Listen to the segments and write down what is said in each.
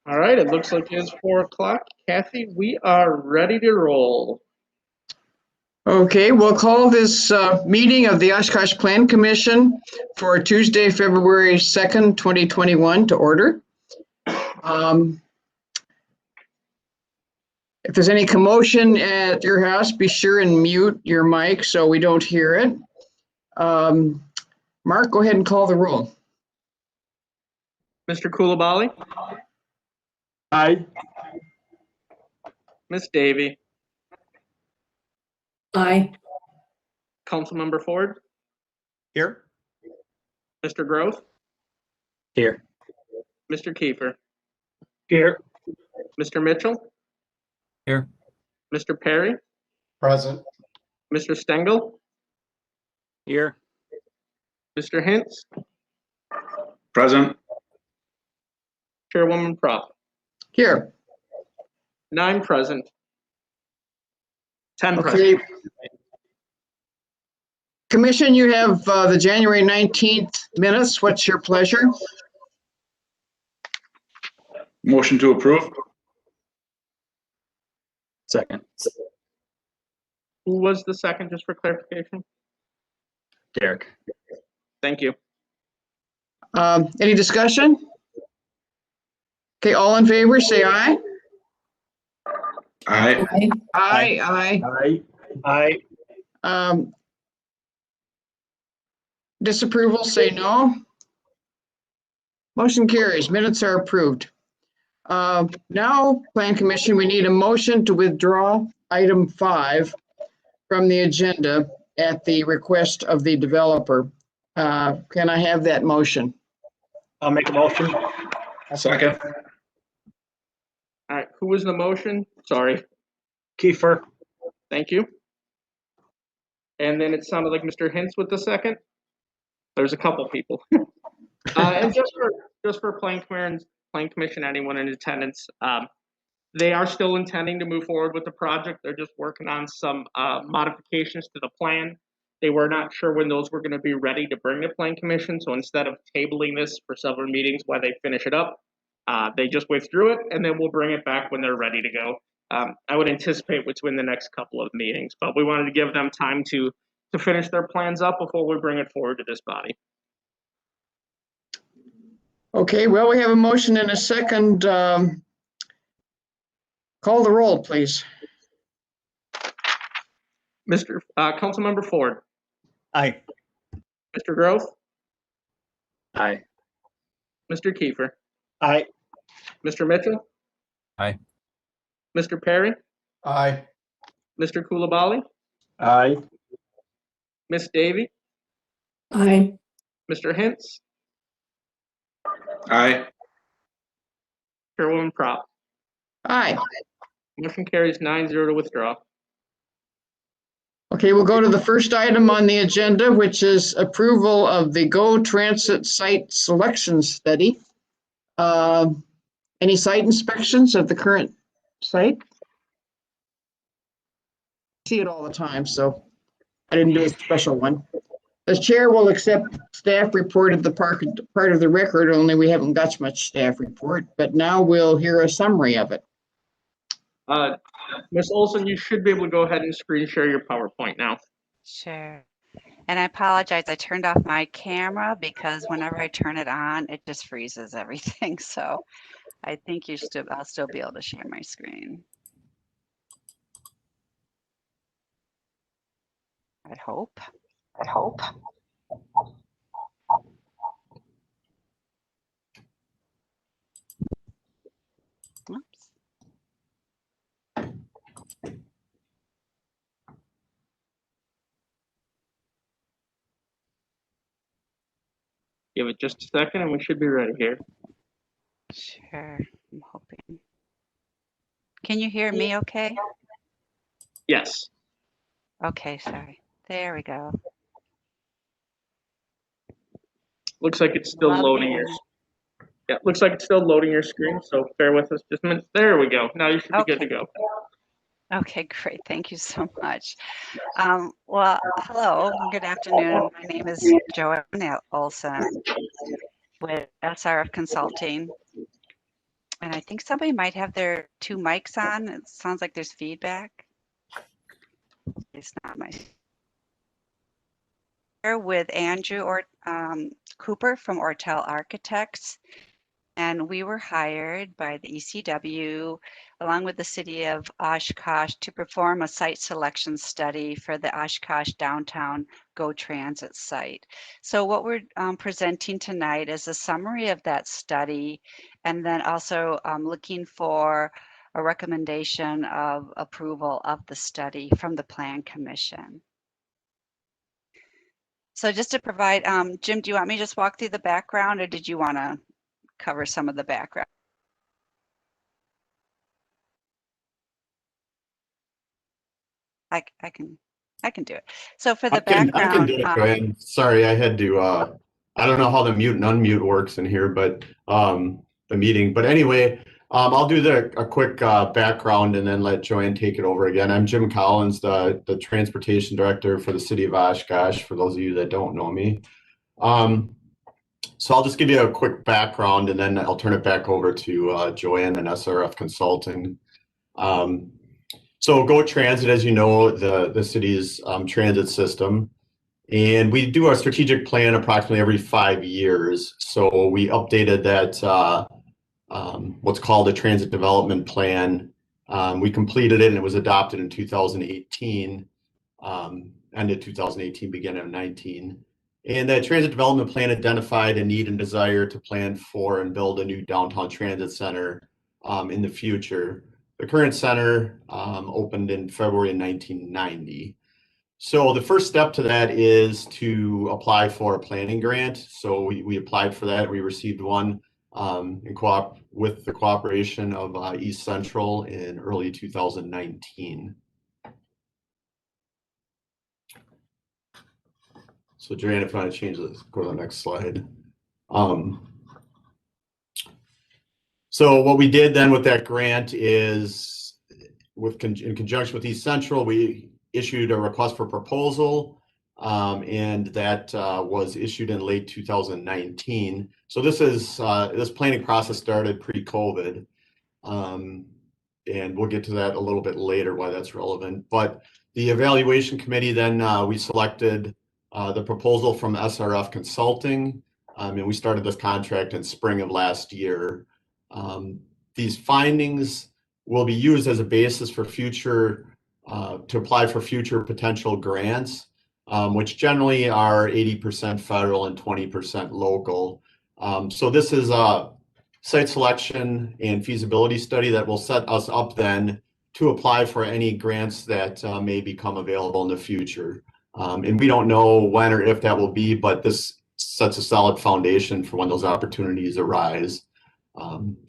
All right, it looks like it's 4 o'clock. Kathy, we are ready to roll. Okay, we'll call this meeting of the Oshkosh Plan Commission for Tuesday, February 2nd, 2021 to order. If there's any commotion at your house, be sure and mute your mic so we don't hear it. Mark, go ahead and call the roll. Mr. Coulibaly? Aye. Miss Davy? Aye. Councilmember Ford? Here. Mr. Groth? Here. Mr. Kiefer? Here. Mr. Mitchell? Here. Mr. Perry? Present. Mr. Stengel? Here. Mr. Hintz? Present. Chairwoman Prop? Here. 9 present. 10 Okay. present. Commission, you have the January 19th minutes. What's your pleasure? Motion to approve. Second. Who was the second, just for clarification? Derek. Thank you. Any discussion? Okay, all in favor, say aye. Aye. Aye, Aye. Aye. aye. Disapproval, say no. Motion carries. Minutes are approved. Now, Plan Commission, we need a motion to withdraw item 5 from the agenda at the request of the developer. Can I have that motion? I'll make a motion. Second. All right, who was the motion? Sorry. Kiefer. Thank you. And then it sounded like Mr. Hintz with the second. There's a couple people. And just for Plan Commission, anyone in attendance, they are still intending to move forward with the project. They're just working on some modifications to the plan. They were not sure when those were going to be ready to bring to Plan Commission. So instead of tabling this for several meetings while they finish it up, they just withdrew it, and then we'll bring it back when they're ready to go. I would anticipate between the next couple of meetings, but we wanted to give them time to finish their plans up before we bring it forward to this body. Okay, well, we have a motion and a second. Call the roll, please. Councilmember Ford. Aye. Mr. Groth. Aye. Mr. Kiefer. Aye. Mr. Mitchell. Aye. Mr. Perry. Aye. Mr. Coulibaly. Aye. Miss Davy. Aye. Mr. Hintz. Aye. Chairwoman Prop. Aye. Motion carries 9-0 to withdraw. Okay, we'll go to the first item on the agenda, which is approval of the GO Transit Site Selection Study. Any site inspections of the current site? See it all the time, so I didn't do a special one. The chair will accept staff report of the part of the record, only we haven't got much staff report, but now we'll hear a summary of it. Ms. Olson, you should be able to go ahead and screen share your PowerPoint now. Sure. And I apologize, I turned off my camera because whenever I turn it on, it just freezes everything. So I think I'll still be able to share my screen. I hope. Oops. Give it just a second and we should be ready here. Sure, I'm hoping. Can you hear me okay? Yes. Okay, sorry. There we go. Looks like it's still loading your. Yeah, looks like it's still loading your screen. So bear with us just a minute. There we go. Now you should be good to go. Okay, great. Thank you so much. Well, hello, good afternoon. My name is Joanne Olson with SRF Consulting. And I think somebody might have their two mics on. It sounds like there's feedback. It's not my. Here with Andrew Cooper from Ortel Architects. And we were hired by the ECW along with the city of Oshkosh to perform a site selection study for the Oshkosh downtown GO Transit site. So what we're presenting tonight is a summary of that study, and then also looking for a recommendation of approval of the study from the Plan Commission. So just to provide, Jim, do you want me to just walk through the background, or did you want to cover some of the background? I can do it. So for the I can background, do it, Joanne. Sorry, I had to, I don't know how the mute and unmute works in here, but the meeting. But anyway, I'll do a quick background and then let Joanne take it over again. I'm Jim Collins, the Transportation Director for the City of Oshkosh, for those of you that don't know me. So I'll just give you a quick background and then I'll turn it back over to Joanne and SRF Consulting. So GO Transit, as you know, the city's transit system, and we do our strategic plan approximately every 5 years. So we updated that what's called a transit development plan. We completed it and it was adopted in 2018, ended 2018, beginning of 19. And that transit development plan identified a need and desire to plan for and build a new downtown transit center in the future. The current center opened in February of 1990. So the first step to that is to apply for a planning grant. So we applied for that. We received one with the cooperation of East Central in early 2019. So Joanne, if you want to change this, go to the next slide. So what we did then with that grant is, in conjunction with East Central, we issued a request for proposal, and that was issued in late 2019. So this planning process started pre-COVID, and we'll get to that a little bit later why that's relevant. But the evaluation committee then we selected the proposal from SRF Consulting, and we started this contract in spring of last year. These findings will be used as a basis for future, to apply for future potential grants, which generally are 80% federal and 20% local. So this is a site selection and feasibility study that will set us up then to apply for any grants that may become available in the future. And we don't know when or if that will be, but this sets a solid foundation for when those opportunities arise.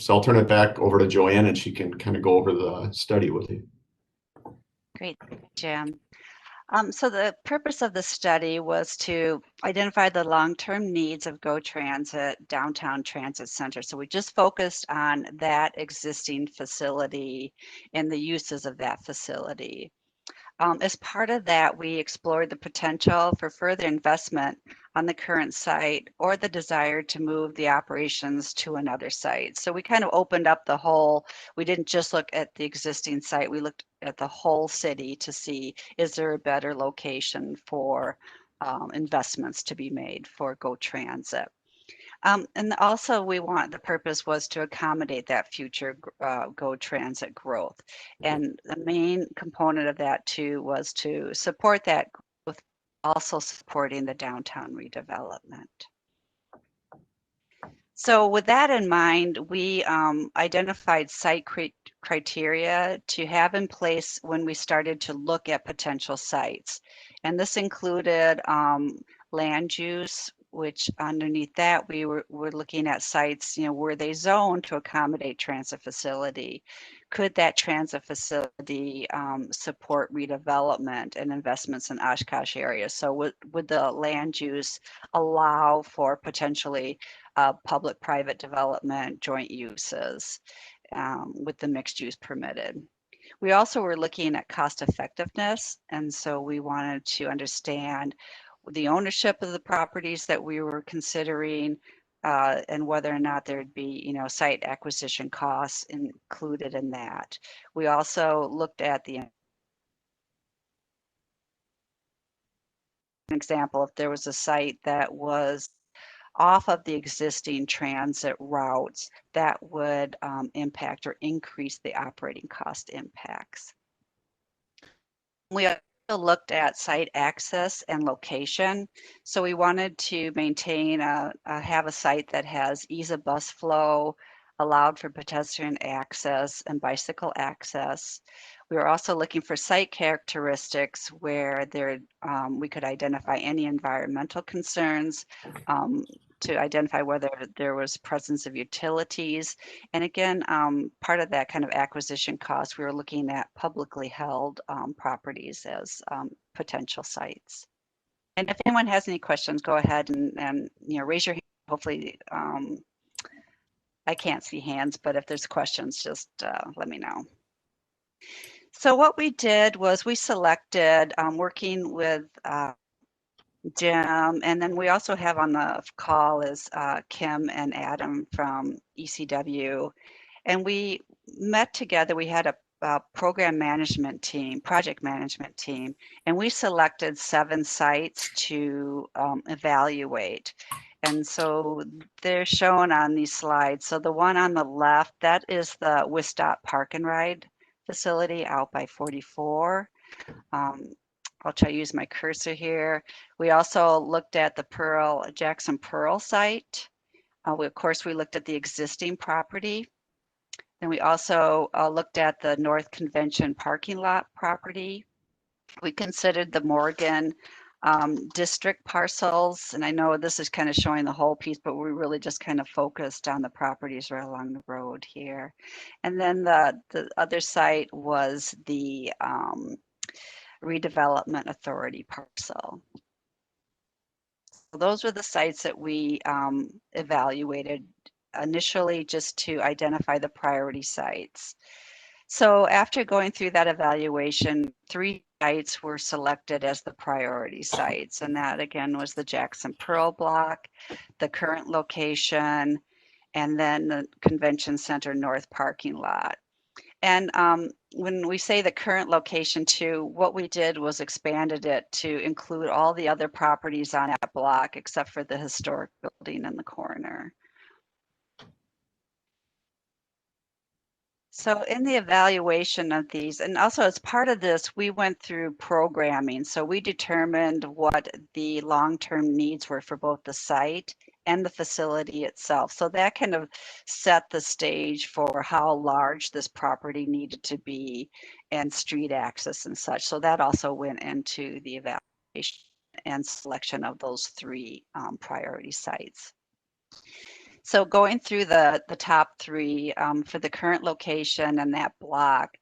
So I'll turn it back over to Joanne and she can kind of go over the study with you. great, Jim. So the purpose of the study was to identify the long-term needs of GO Transit Downtown Transit Center. So we just focused on that existing facility and the uses of that facility. As part of that, we explored the potential for further investment on the current site or the desire to move the operations to another site. So we kind of opened up the whole, we didn't just look at the existing site, we looked at the whole city to see, is there a better location for investments to be made for GO Transit? And also the purpose was to accommodate that future GO Transit growth. And the main component of that too was to support that growth, also supporting the downtown redevelopment. So with that in mind, we identified site criteria to have in place when we started to look at potential sites. And this included land use, which underneath that we were looking at sites, were they zoned to accommodate transit facility? Could that transit facility support redevelopment and investments in Oshkosh area? So would the land use allow for potentially public-private development, joint uses with the mixed use permitted? We also were looking at cost effectiveness, and so we wanted to understand the ownership of the properties that we were considering, and whether or not there'd be, site acquisition costs included in that. We also looked at an example, if there was a site that was off of the existing transit routes, that would impact or increase the operating cost impacts. We also looked at site access and location. So we wanted to maintain have a site that has ease of bus flow, allowed for pedestrian access and bicycle access. We were also looking for site characteristics where we could identify any environmental concerns, to identify whether there was presence of utilities. And again, part of that kind of acquisition cost, we were looking at publicly held properties as potential sites. And if anyone has any questions, go ahead and raise your hand. Hopefully, I can't see hands, but if there's questions, just let me know. So what we did was we selected, working with Jim, and then we also have on the call is Kim and Adam from ECW, and we met together. We had a program management team, project management team, and we selected 7 sites to evaluate. And so they're shown on these slides. So the one on the left, that is the Wistop Park and Ride facility out by 44. I'll try to use my cursor here. We also looked at the Jackson Pearl site. Of course, we looked at the existing property. Then we also looked at the North Convention parking lot property. We considered the Morgan district parcels. And I know this is kind of showing the whole piece, but we really just kind of focused on the properties right along the road here. And then the other site was the Redevelopment Authority parcel. So those were the sites that we evaluated initially, just to identify the priority sites. So after going through that evaluation, 3 sites were selected as the priority sites, and that again was the Jackson Pearl block, the current location, and then the Convention Center North parking lot. And when we say the current location too, what we did was expanded it to include all the other properties on that block except for the historic building in the corner. So in the evaluation of these, and also as part of this, we went through programming. So we determined what the long-term needs were for both the site and the facility itself. So that kind of set the stage for how large this property needed to be and street access and such. So that also went into the evaluation and selection of those 3 priority sites. So going through the top 3 for the current location and that block,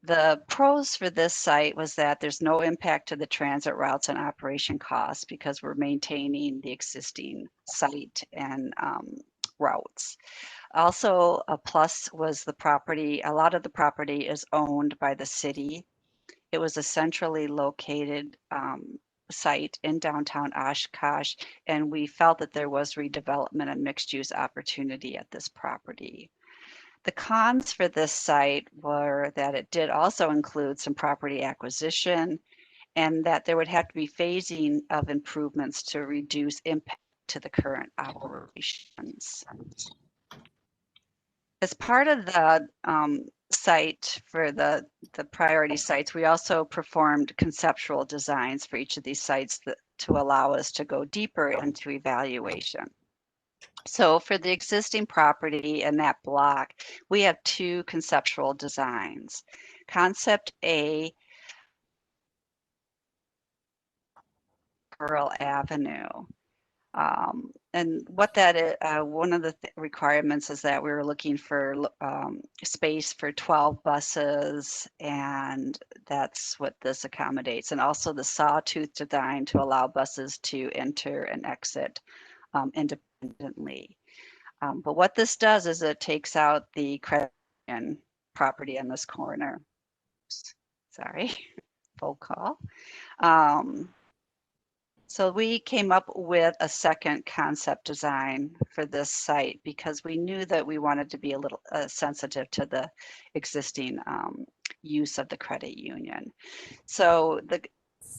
the pros for this site was that there's no impact to the transit routes and operation costs because we're maintaining the existing site and routes. Also, a plus was the property. A lot of the property is owned by the city. It was a centrally located site in downtown Oshkosh, and we felt that there was redevelopment and mixed use opportunity at this property. The cons for this site were that it did also include some property acquisition and that there would have to be phasing of improvements to reduce impact to the current operations. As part of the site for the priority sites, we also performed conceptual designs for each of these sites to allow us to go deeper into evaluation. So for the existing property and that block, we have 2 conceptual designs. Concept A, Pearl Avenue. And what that is, one of the requirements is that we were looking for space for 12 buses, and that's what this accommodates. And also the sawtooth design to allow buses to enter and exit independently. But what this does is it takes out the credit union property in this corner. Sorry, full call. So we came up with a second concept design for this site because we knew that we wanted to be a little sensitive to the existing use of the credit union. So the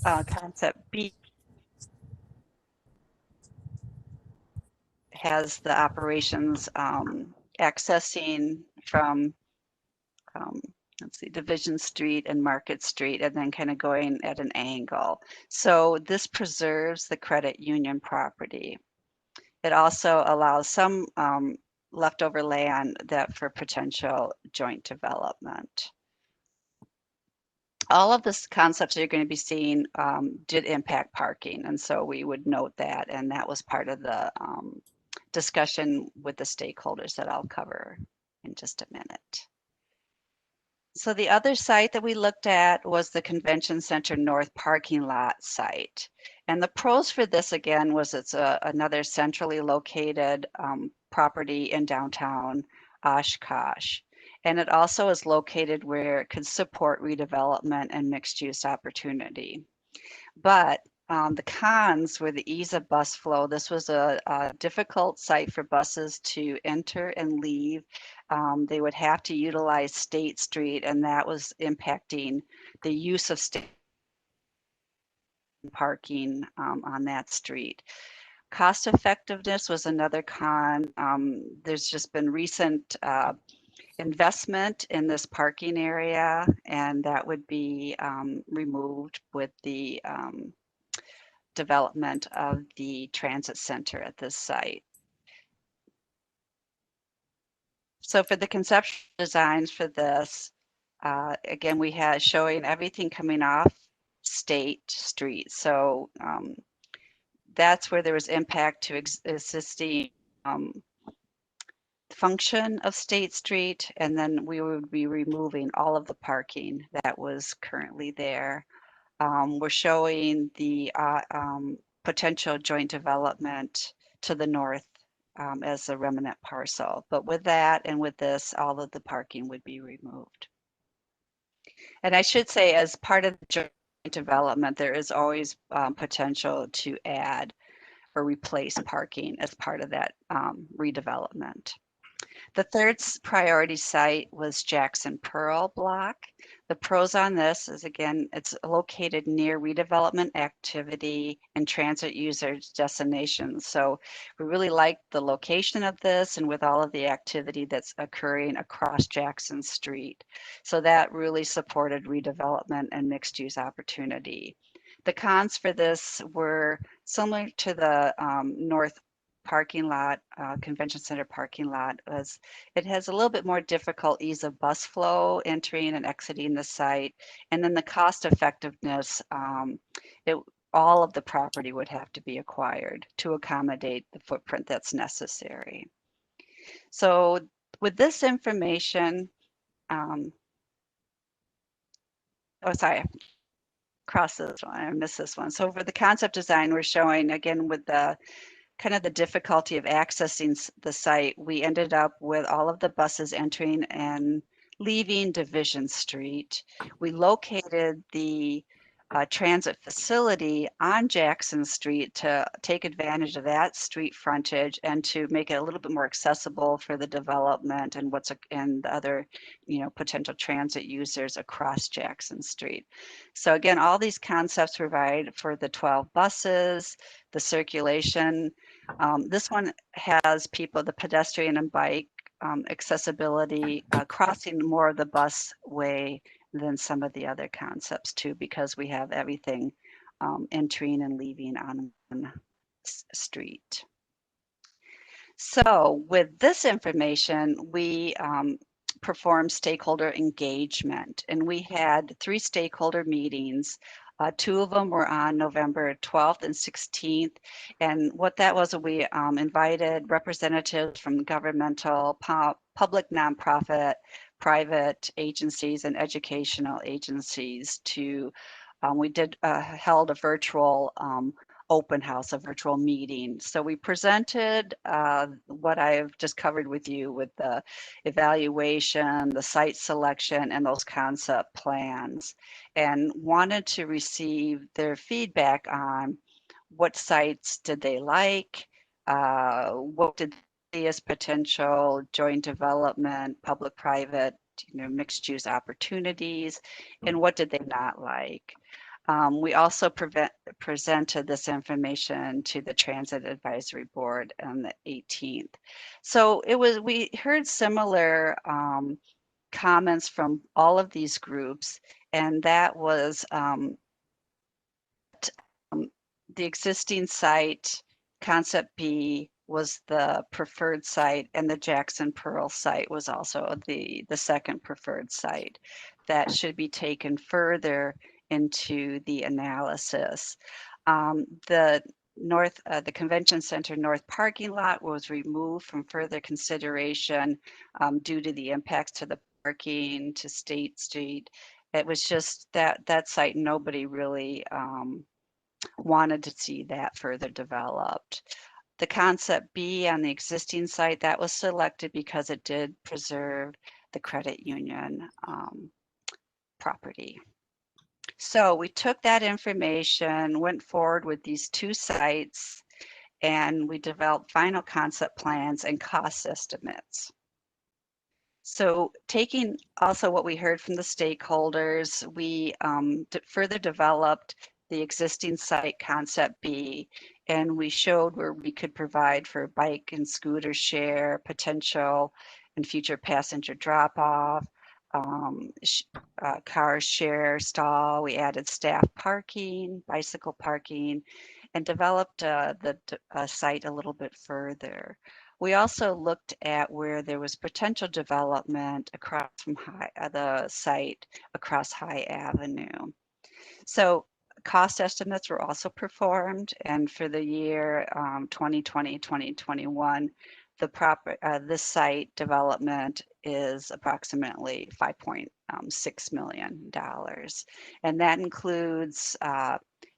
concept B has the operations accessing from let's see, Division Street and Market Street, and then kind of going at an angle. So this preserves the credit union property. It also allows some leftover land that for potential joint development. All of the concepts that you're going to be seeing did impact parking, and so we would note that, and that was part of the discussion with the stakeholders that I'll cover in just a minute. So the other site that we looked at was the Convention Center North parking lot site. And the pros for this, again, was it's another centrally located property in downtown Oshkosh. And it also is located where it could support redevelopment and mixed use opportunity. But the cons were the ease of bus flow. This was a difficult site for buses to enter and leave. They would have to utilize State Street, and that was impacting the use of state parking on that street. Cost effectiveness was another con. There's just been recent investment in this parking area, and that would be removed with the development of the transit center at this site. So for the conceptual designs for this, again, we had showing everything coming off State Street. So that's where there was impact to existing function of State Street, and then we would be removing all of the parking that was currently there. We're showing the potential joint development to the north as a remnant parcel. But with that and with this, all of the parking would be removed. And I should say, as part of the joint development, there is always potential to add or replace parking as part of that redevelopment. The third priority site was Jackson Pearl Block. The pros on this is, again, it's located near redevelopment activity and transit users destinations. So we really like the location of this, and with all of the activity that's occurring across Jackson Street. So that really supported redevelopment and mixed use opportunity. The cons for this were similar to the north parking lot, convention center parking lot, as it has a little bit more difficult ease of bus flow entering and exiting the site. And then the cost effectiveness, all of the property would have to be acquired to accommodate the footprint that's necessary. So with this information, cross this one, I missed this one. So for the concept design, we're showing, again, with the kind of the difficulty of accessing the site, we ended up with all of the buses entering and leaving Division Street. We located the transit facility on Jackson Street to take advantage of that street frontage and to make it a little bit more accessible for the development and and the other, potential transit users across Jackson Street. So again, all these concepts provide for the 12 buses, the circulation. This one has people, the pedestrian and bike accessibility, crossing more of the busway than some of the other concepts too, because we have everything entering and leaving on one street. So with this information, we performed stakeholder engagement, and we had 3 stakeholder meetings. 2 of them were on November 12th and 16th. And what that was, we invited representatives from governmental, public, nonprofit, private agencies, and educational agencies to, we held a virtual open house, a virtual meeting. So we presented what I've just covered with you with the evaluation, the site selection, and those concept plans, and wanted to receive their feedback on what sites did they like, what did they see as potential joint development, public-private, mixed use opportunities, and what did they not like. We also presented this information to the Transit Advisory Board on the 18th. So we heard similar comments from all of these groups, and that was the existing site, Concept B, was the preferred site, and the Jackson Pearl site was also the second preferred site. That should be taken further into the analysis. The Convention Center North parking lot was removed from further consideration due to the impacts to the parking, to State Street. It was just that site, nobody really wanted to see that further developed. The Concept B on the existing site, that was selected because it did preserve the credit union property. So we took that information, went forward with these two sites, and we developed final concept plans and cost estimates. So taking also what we heard from the stakeholders, we further developed the existing site Concept B, and we showed where we could provide for bike and scooter share potential and future passenger drop-off, car share stall. We added staff parking, bicycle parking, and developed the site a little bit further. We also looked at where there was potential development across from the site across High Avenue. So cost estimates were also performed, and for the year 2020, 2021, this site development is approximately $5.6 million. And that includes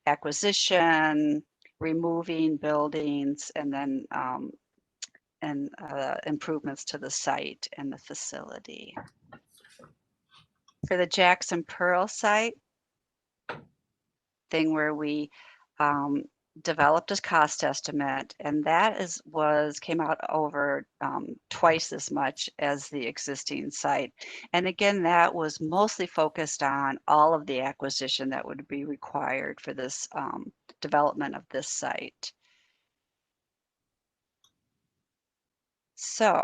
acquisition, removing buildings, and then improvements to the site and the facility. For the Jackson Pearl site, thing where we developed a cost estimate, and that came out over twice as much as the existing site. And again, that was mostly focused on all of the acquisition that would be required for this development of this site. So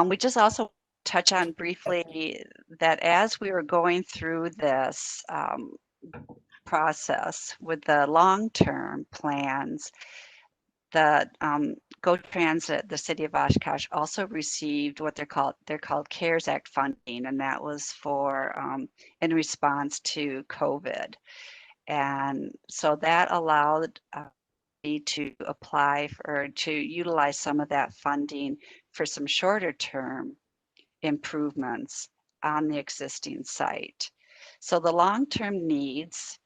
we just also touch on briefly that as we were going through this process with the long-term plans, the Go Transit, the city of Oshkosh, also received what they're called CARES Act funding, and that was for in response to COVID. And so that allowed me to apply for, to utilize some of that funding for some shorter term improvements on the existing site. So the long-term needs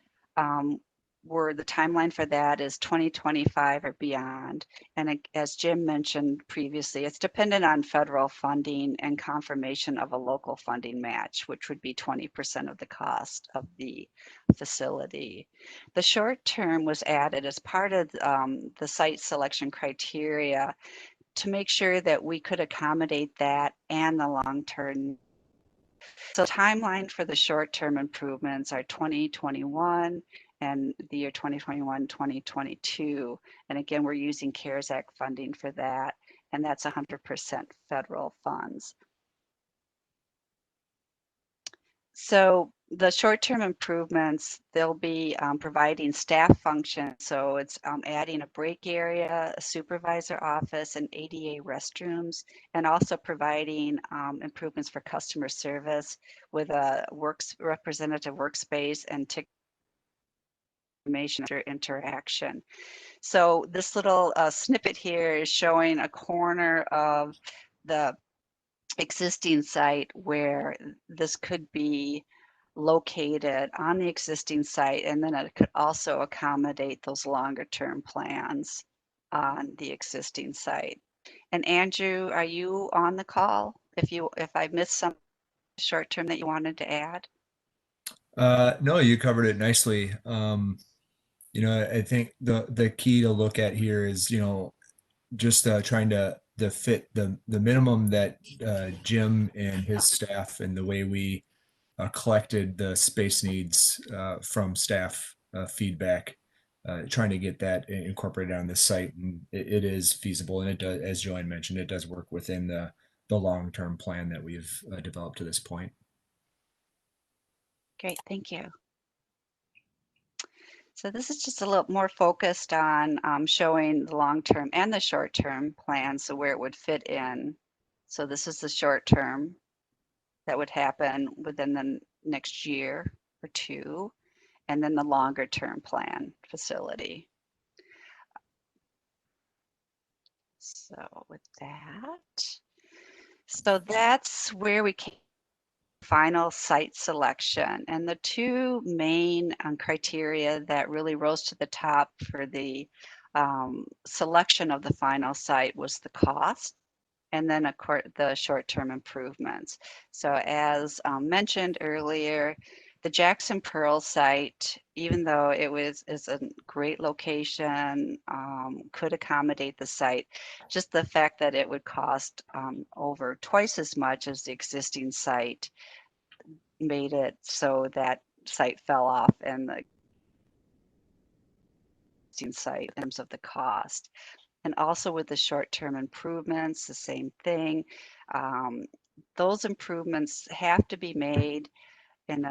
were, the timeline for that is 2025 or beyond. And as Jim mentioned previously, it's dependent on federal funding and confirmation of a local funding match, which would be 20% of the cost of the facility. The short term was added as part of the site selection criteria to make sure that we could accommodate that and the long-term. So timeline for the short-term improvements are 2021 and the year 2021, 2022. And again, we're using CARES Act funding for that, and that's 100% federal funds. So the short-term improvements, they'll be providing staff functions. So it's adding a break area, a supervisor office, and ADA restrooms, and also providing improvements for customer service with a representative workspace and information interaction. So this little snippet here is showing a corner of the existing site where this could be located on the existing site, and then it could also accommodate those longer term plans on the existing site. And Andrew, are you on the call? If I missed some short term that you wanted to add? No, you covered it nicely. I think the key to look at here is, just trying to fit the minimum that Jim and his staff and the way we collected the space needs from staff feedback, trying to get that incorporated on the site, and it is feasible, and it does, as Joanne mentioned, it does work within the long-term plan that we've developed to this point. Great, thank you. So this is just a little more focused on showing the long-term and the short-term plans, so where it would fit in. So this is the short-term that would happen within the next year or two, and then the longer-term plan facility. So with that, so that's where we came. Final site selection, and the two main criteria that really rose to the top for the selection of the final site was the cost, and then of course the short-term improvements. So as mentioned earlier, the Jackson Pearl site, even though is a great location, could accommodate the site, just the fact that it would cost over twice as much as the existing site made it so that site fell off and the existing site in terms of the cost. And also with the short-term improvements, the same thing. Those improvements have to be made in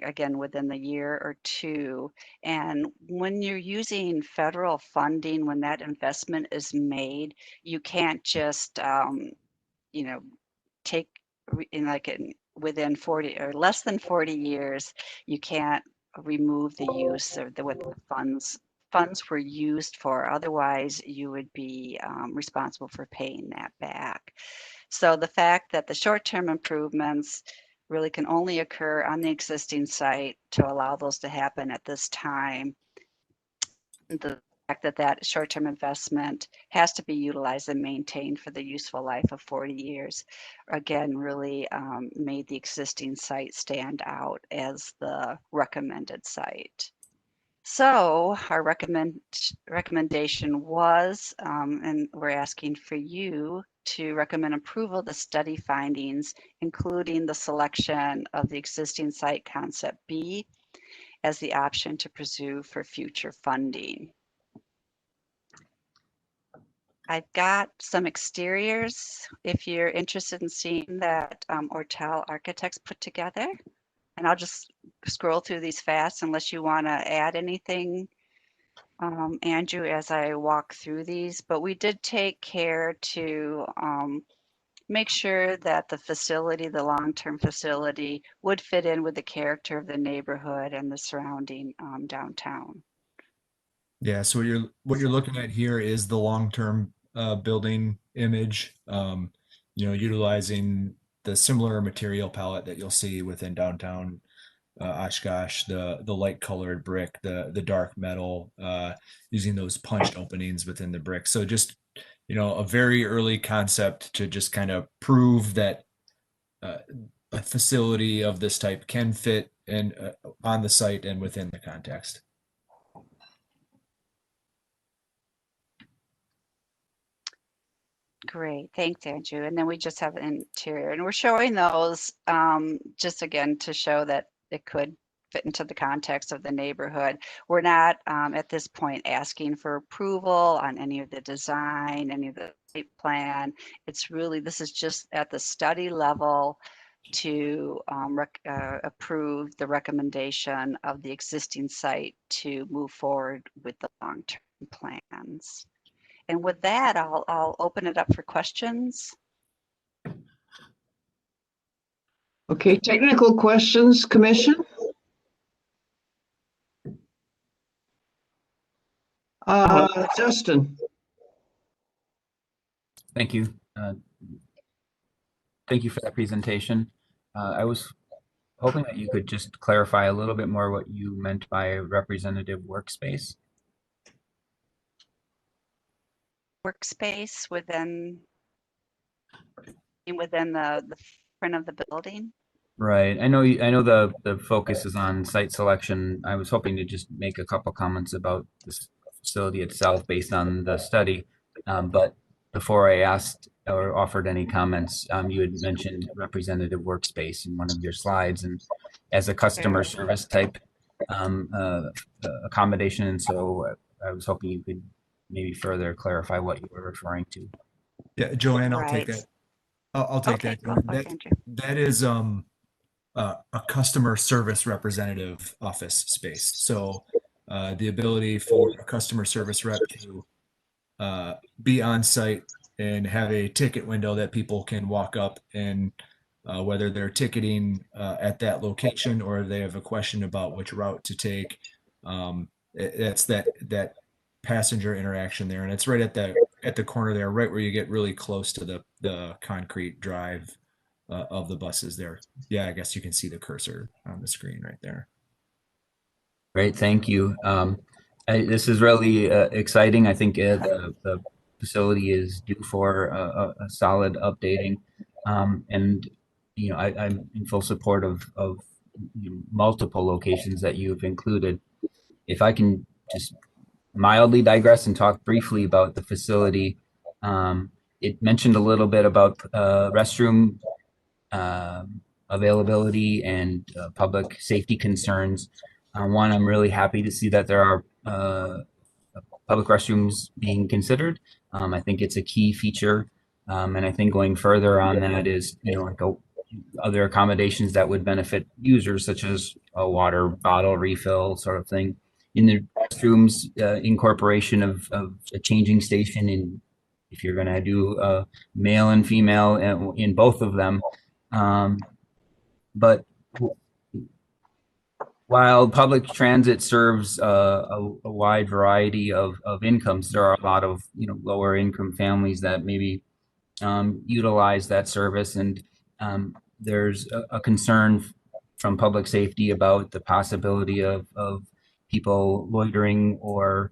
again within the year or two. And when you're using federal funding, when that investment is made, you can't just take within 40 or less than 40 years, you can't remove the use of what the funds were used for. Otherwise, you would be responsible for paying that back. So the fact that the short-term improvements really can only occur on the existing site to allow those to happen at this time, the fact that that short-term investment has to be utilized and maintained for the useful life of 40 years, again, really made the existing site stand out as the recommended site. So our recommendation was, and we're asking for you to recommend approval of the study findings, including the selection of the existing site concept B as the option to pursue for future funding. I've got some exteriors if you're interested in seeing that Ortel Architects put together. And I'll just scroll through these fast unless you want to add anything, Andrew, as I walk through these. But we did take care to make sure that the facility, the long-term facility, would fit in with the character of the neighborhood and the surrounding downtown. Yeah, so what you're looking at here is the long-term building image, utilizing the similar material palette that you'll see within downtown Oshkosh, the light colored brick, the dark metal, using those punched openings within the brick. So just, a very early concept to just kind of prove that a facility of this type can fit and on the site and within the context. Great, thanks, Andrew. And then we just have an interior, and we're showing those just again to show that it could fit into the context of the neighborhood. We're not at this point asking for approval on any of the design, any of the site plan. It's really, this is just at the study level to approve the recommendation of the existing site to move forward with the long-term plans. And with that, I'll open it up for questions. Okay, technical questions, Commission? Justin. Thank you. Thank you for that presentation. I was hoping that you could just clarify a little bit more what you meant by representative workspace. Workspace within the front of the building. Right. I know the focus is on site selection. I was hoping to just make a couple comments about this facility itself based on the study. But before I asked or offered any comments, you had mentioned representative workspace in one of your slides, and as a customer service type accommodation. And so I was hoping you could maybe further clarify what you were referring to. Yeah, Joanne, I'll take Right. that. I'll take Okay, that. go for it, Andrew. That is a customer service representative office space. So the ability for a customer service rep to be on site and have a ticket window that people can walk up and whether they're ticketing at that location or they have a question about which route to take. That's that passenger interaction there, and it's right at the corner there, right where you get really close to the concrete drive of the buses there. Yeah, I guess you can see the cursor on the screen right there. Great, thank you. This is really exciting. I think the facility is due for a solid updating, and I'm in full support of multiple locations that you've included. If I can just mildly digress and talk briefly about the facility, it mentioned a little bit about restroom availability and public safety concerns. One, I'm really happy to see that there are public restrooms being considered. I think it's a key feature, and I think going further on that is, like other accommodations that would benefit users, such as a water bottle refill sort of thing. In the restrooms, incorporation of a changing station, in if you're going to do male and female in both of them. But while public transit serves a wide variety of incomes, there are a lot of lower income families that maybe utilize that service, and there's a concern from public safety about the possibility of people loitering or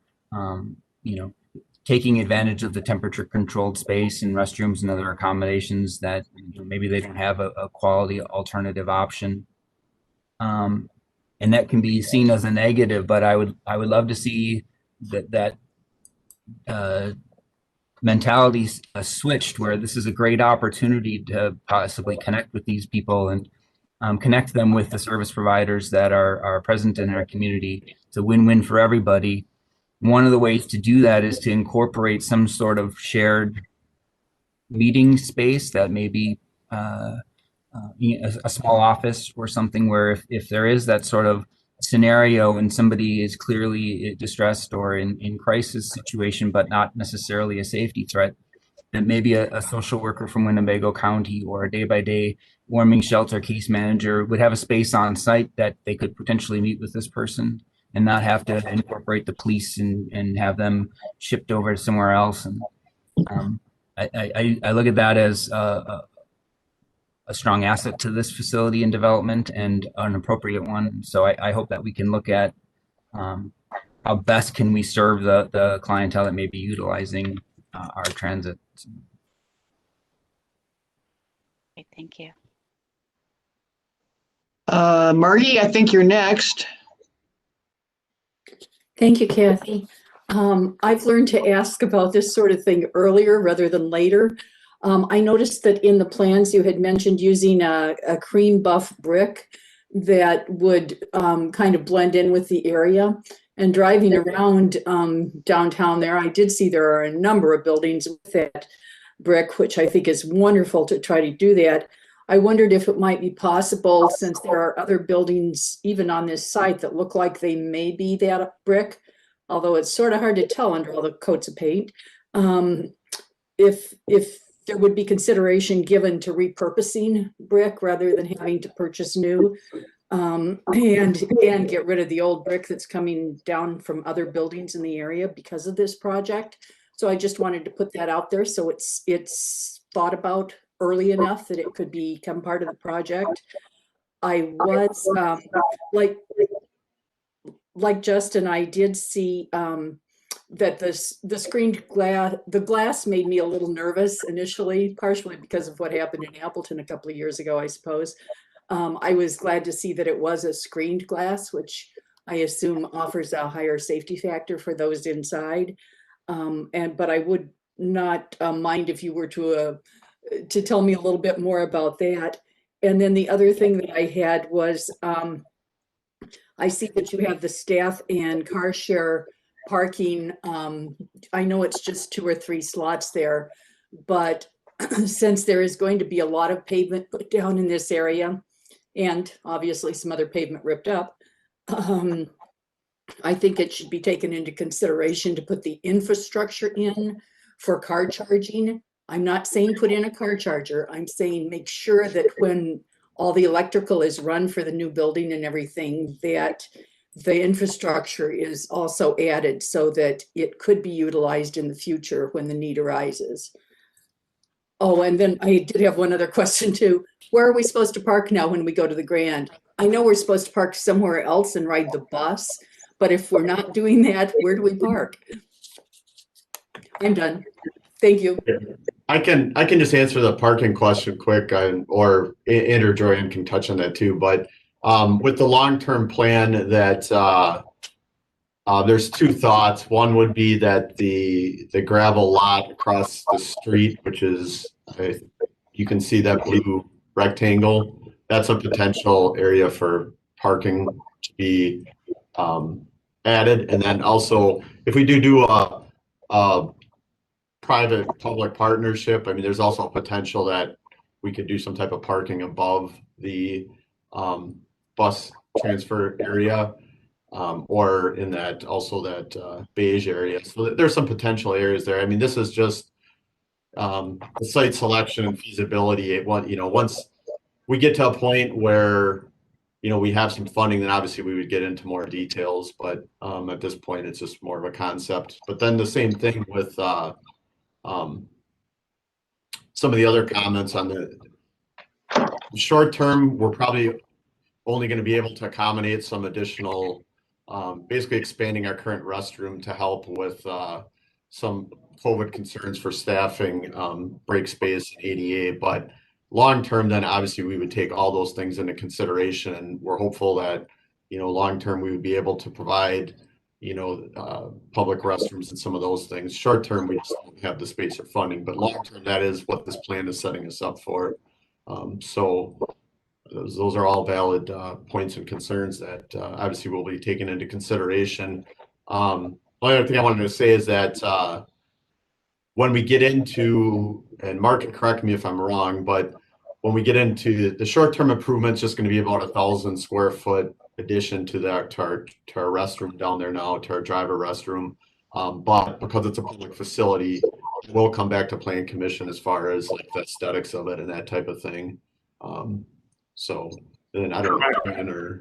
taking advantage of the temperature controlled space in restrooms and other accommodations that maybe they don't have a quality alternative option. And that can be seen as a negative, but I would love to see that mentality switched, where this is a great opportunity to possibly connect with these people and connect them with the service providers that are present in our community. It's a win-win for everybody. One of the ways to do that is to incorporate some sort of shared meeting space that may be a small office or something, where if there is that sort of scenario and somebody is clearly distressed or in crisis situation, but not necessarily a safety threat, that maybe a social worker from Winnebago County or a day-by-day warming shelter case manager would have a space on site that they could potentially meet with this person and not have to incorporate the police and have them shipped over somewhere else. And I look at that as a strong asset to this facility and development, and an appropriate one. So I hope that we can look at how best can we serve the clientele that may be utilizing our transit. Okay, thank you. Margie, I think you're next. Thank you, Kathy. I've learned to ask about this sort of thing earlier rather than later. I noticed that in the plans you had mentioned using a cream buff brick that would kind of blend in with the area. And driving around downtown there, I did see there are a number of buildings with that brick, which I think is wonderful to try to do that. I wondered if it might be possible, since there are other buildings even on this site that look like they may be that brick, although it's sort of hard to tell under all the coats of paint, if there would be consideration given to repurposing brick rather than having to purchase new, and get rid of the old brick that's coming down from other buildings in the area because of this project. So I just wanted to put that out there so it's thought about early enough that it could become part of the project. I was like Justin, I did see that the glass made me a little nervous initially, partially because of what happened in Appleton a couple of years ago, I suppose. I was glad to see that it was a screened glass, which I assume offers a higher safety factor for those inside. But I would not mind if you were to tell me a little bit more about that. And then the other thing that I had was, I see that you have the staff and car share parking. I know it's just 2 or 3 slots there, but since there is going to be a lot of pavement put down in this area, and obviously some other pavement ripped up, I think it should be taken into consideration to put the infrastructure in for car charging. I'm not saying put in a car charger. I'm saying make sure that when all the electrical is run for the new building and everything, that the infrastructure is also added so that it could be utilized in the future when the need arises. Oh, and then I did have one other question too. Where are we supposed to park now when we go to the Grand? I know we're supposed to park somewhere else and ride the bus, but if we're not doing that, where do we park? I'm done. Thank you. I can just answer the parking question quick, or Andrew, Joanne can touch on that too. But with the long-term plan, that there's 2 thoughts. One would be that the gravel lot across the street, which is, you can see that blue rectangle, that's a potential area for parking to be added. And then also, if we do a private-public partnership, I mean, there's also a potential that we could do some type of parking above the bus transfer area, or in that beige area. So there's some potential areas there. I mean, this is just the site selection and feasibility. Once we get to a point where we have some funding, then obviously we would get into more details. But at this point, it's just more of a concept. But then the same thing with some of the other comments on the short term, we're probably only going to be able to accommodate some additional, basically expanding our current restroom to help with some COVID concerns for staffing, break space, and ADA. But long term, then obviously we would take all those things into consideration, and we're hopeful that long term we would be able to provide public restrooms and some of those things. Short term, we just don't have the space or funding, but long term, that is what this plan is setting us up for. So those are all valid points and concerns that obviously will be taken into consideration. One other thing I wanted to say is that when we get into, and Mark can correct me if I'm wrong, but when we get into the short-term improvements, just going to be about 1,000 square foot addition to our restroom down there now, to our driver restroom. But because it's a public facility, we'll come back to Plan Commission as far as like the aesthetics of it and that type of thing. So then I don't know.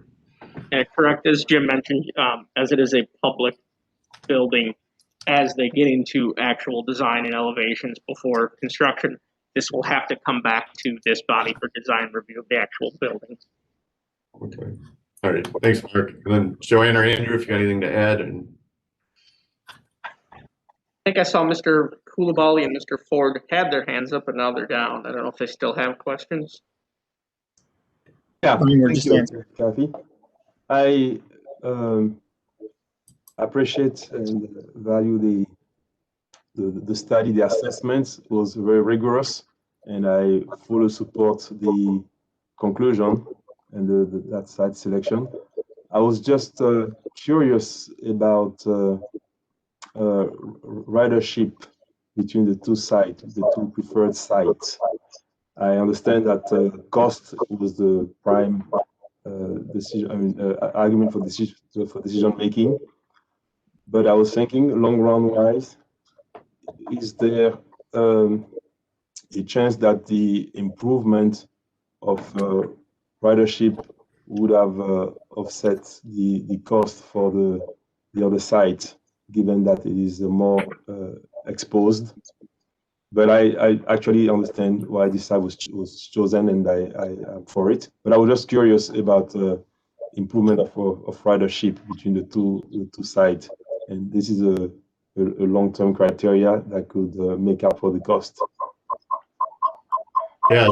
Yeah, correct. As Jim mentioned, as it is a public building, as they get into actual design and elevations before construction, this will have to come back to this body for design review of the actual building. Okay. All right. Thanks, Mark. And then Joanne or Andrew, if you got anything to add. And I think I saw Mr. Koulibaly and Mr. Ford had their hands up, but now they're down. I don't know if they still have questions. Yeah, Thank you, answer. Kathy. I appreciate and value the study. The assessment was very rigorous, and I fully support the conclusion and that site selection. I was just curious about ridership between the 2 sites, the 2 preferred sites. I understand that cost was the prime decision. Argument for decision making. But I was thinking, long run wise, is there a chance that the improvement of ridership would have offset the cost for the other site, given that it is more exposed? But I actually understand why this site was chosen, and I'm for it. But I was just curious about improvement of ridership between the two sites, and this is a long-term criteria that could make up for the cost. Yeah,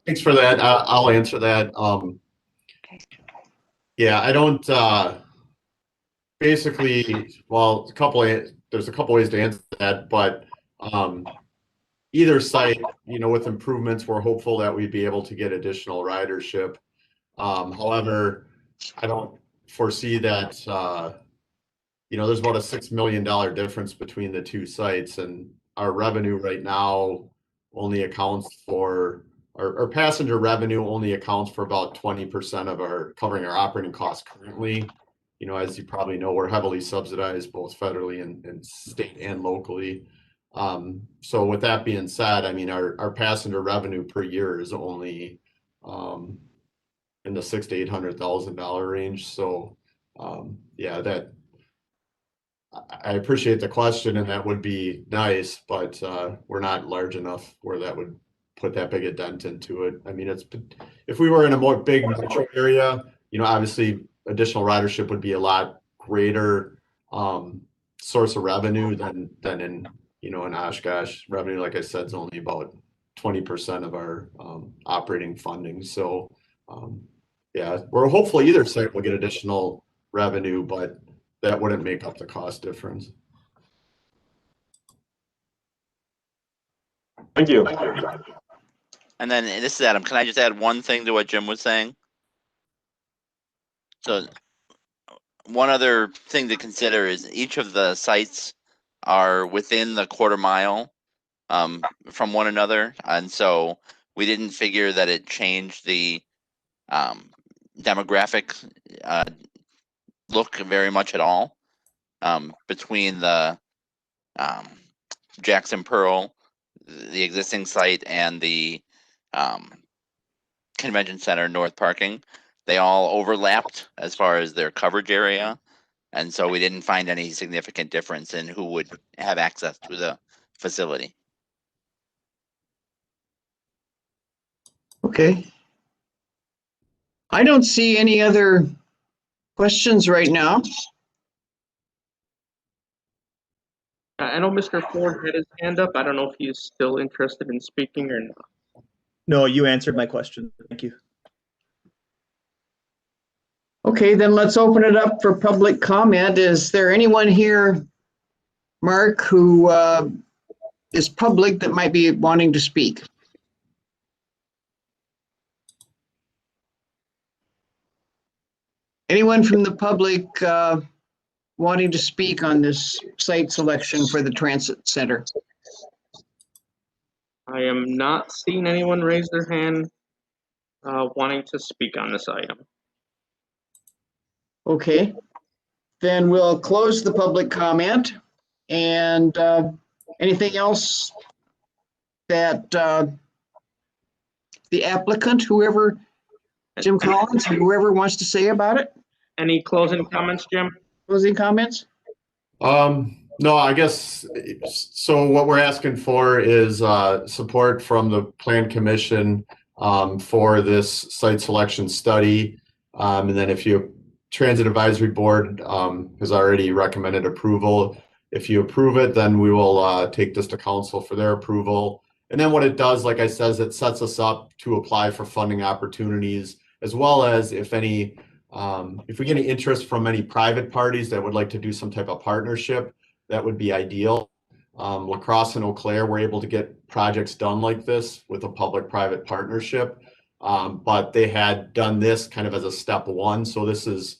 thanks for that. I'll answer that. Okay. Yeah, I don't, basically, well, there's a couple ways to answer that, but, either site, with improvements, we're hopeful that we'd be able to get additional ridership. However, I don't foresee that, there's about a $6 million difference between the two sites, and our revenue right now only accounts for, our passenger revenue only accounts for about 20% of covering our operating costs currently. As you probably know, we're heavily subsidized both federally and state and locally. So with that being said, I mean, our passenger revenue per year is only in the $600,000 to $800,000 range. So yeah, I appreciate the question, and that would be nice, but we're not large enough where that would put that big a dent into it. I mean, if we were in a more big metro area, obviously additional ridership would be a lot greater source of revenue than in in Oshkosh. Revenue, like I said, is only about 20% of our operating funding. So yeah, we're hopeful either site will get additional revenue, but that wouldn't make up the cost difference. Thank you. And then this is Adam. Can I just add one thing to what Jim was saying? So one other thing to consider is each of the sites are within the quarter mile from one another. And so we didn't figure that it changed the demographic look very much at all between the Jackson Pearl, the existing site, and the Convention Center North parking. They all overlapped as far as their coverage area. And so we didn't find any significant difference in who would have access to the facility. Okay. I don't see any other questions right now. I know Mr. Ford had his hand up. I don't know if he's still interested in speaking or not. No, you answered my question. Thank you. Okay, then let's open it up for public comment. Is there anyone here, Mark, who is public that might be wanting to speak? Anyone from the public wanting to speak on this site selection for the transit center? I am not seeing anyone raise their hand wanting to speak on this item. Okay, then we'll close the public comment. And anything else that the applicant, whoever, Jim Collins, whoever wants to say about it? Any closing comments, Jim? Closing comments? No, I guess, so what we're asking for is support from the Plan Commission for this site selection study. And then if you, Transit Advisory Board has already recommended approval. If you approve it, then we will take this to council for their approval. And then what it does, like I says, it sets us up to apply for funding opportunities, as well as if we get any interest from any private parties that would like to do some type of partnership, that would be ideal. La Crosse and Eau Claire were able to get projects done like this with a public-private partnership, but they had done this kind of as a step one. So this is,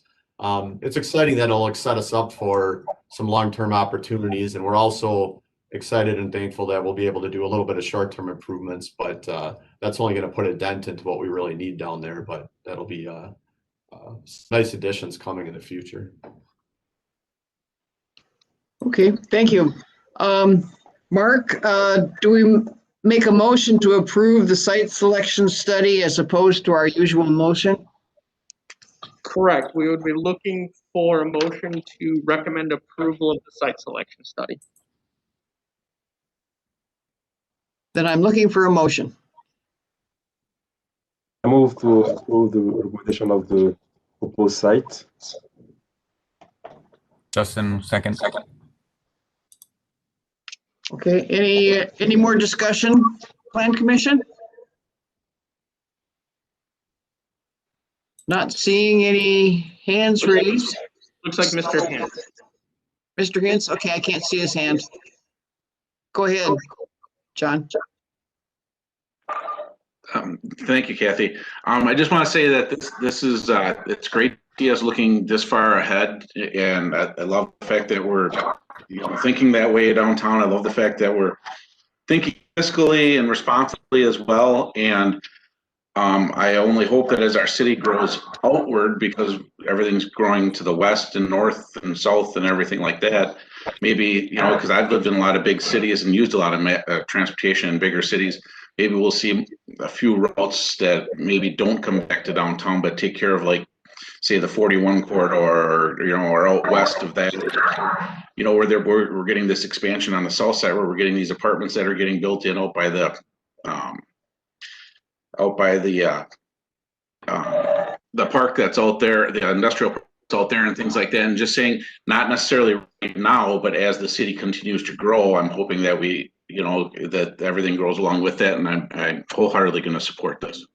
it's exciting that it'll set us up for some long-term opportunities. And we're also excited and thankful that we'll be able to do a little bit of short-term improvements, but that's only going to put a dent into what we really need down there. But that'll be nice additions coming in the future. Okay, thank you. Mark, do we make a motion to approve the site selection study as opposed to our usual motion? Correct. We would be looking for a motion to recommend approval of the site selection study. Then I'm looking for a motion. I move to approve the recommendation of the proposed site. Justin, second. Okay, any more discussion, Plan Commission? Not seeing any hands raised. Looks like Mr. Hens. Mr. Hintz, okay, I can't see his hand. Go ahead, John. Thank you, Kathy. I just want to say that this is it's great to see us looking this far ahead, and I love the fact that we're thinking that way downtown. I love the fact that we're thinking fiscally and responsibly as well. And I only hope that as our city grows outward, because everything's growing to the west and north and south and everything like that, maybe, because I've lived in a lot of big cities and used a lot of transportation in bigger cities, maybe we'll see a few routes that maybe don't come back to downtown, but take care of, like, say, the 41 corridor, or out west of that, where we're getting this expansion on the south side, where we're getting these apartments that are getting built in out by the park that's out there, the industrial park that's out there, and things like that. And just saying, not necessarily right now, but as the city continues to grow, I'm hoping that that everything grows along with that. And I'm wholeheartedly going to support this.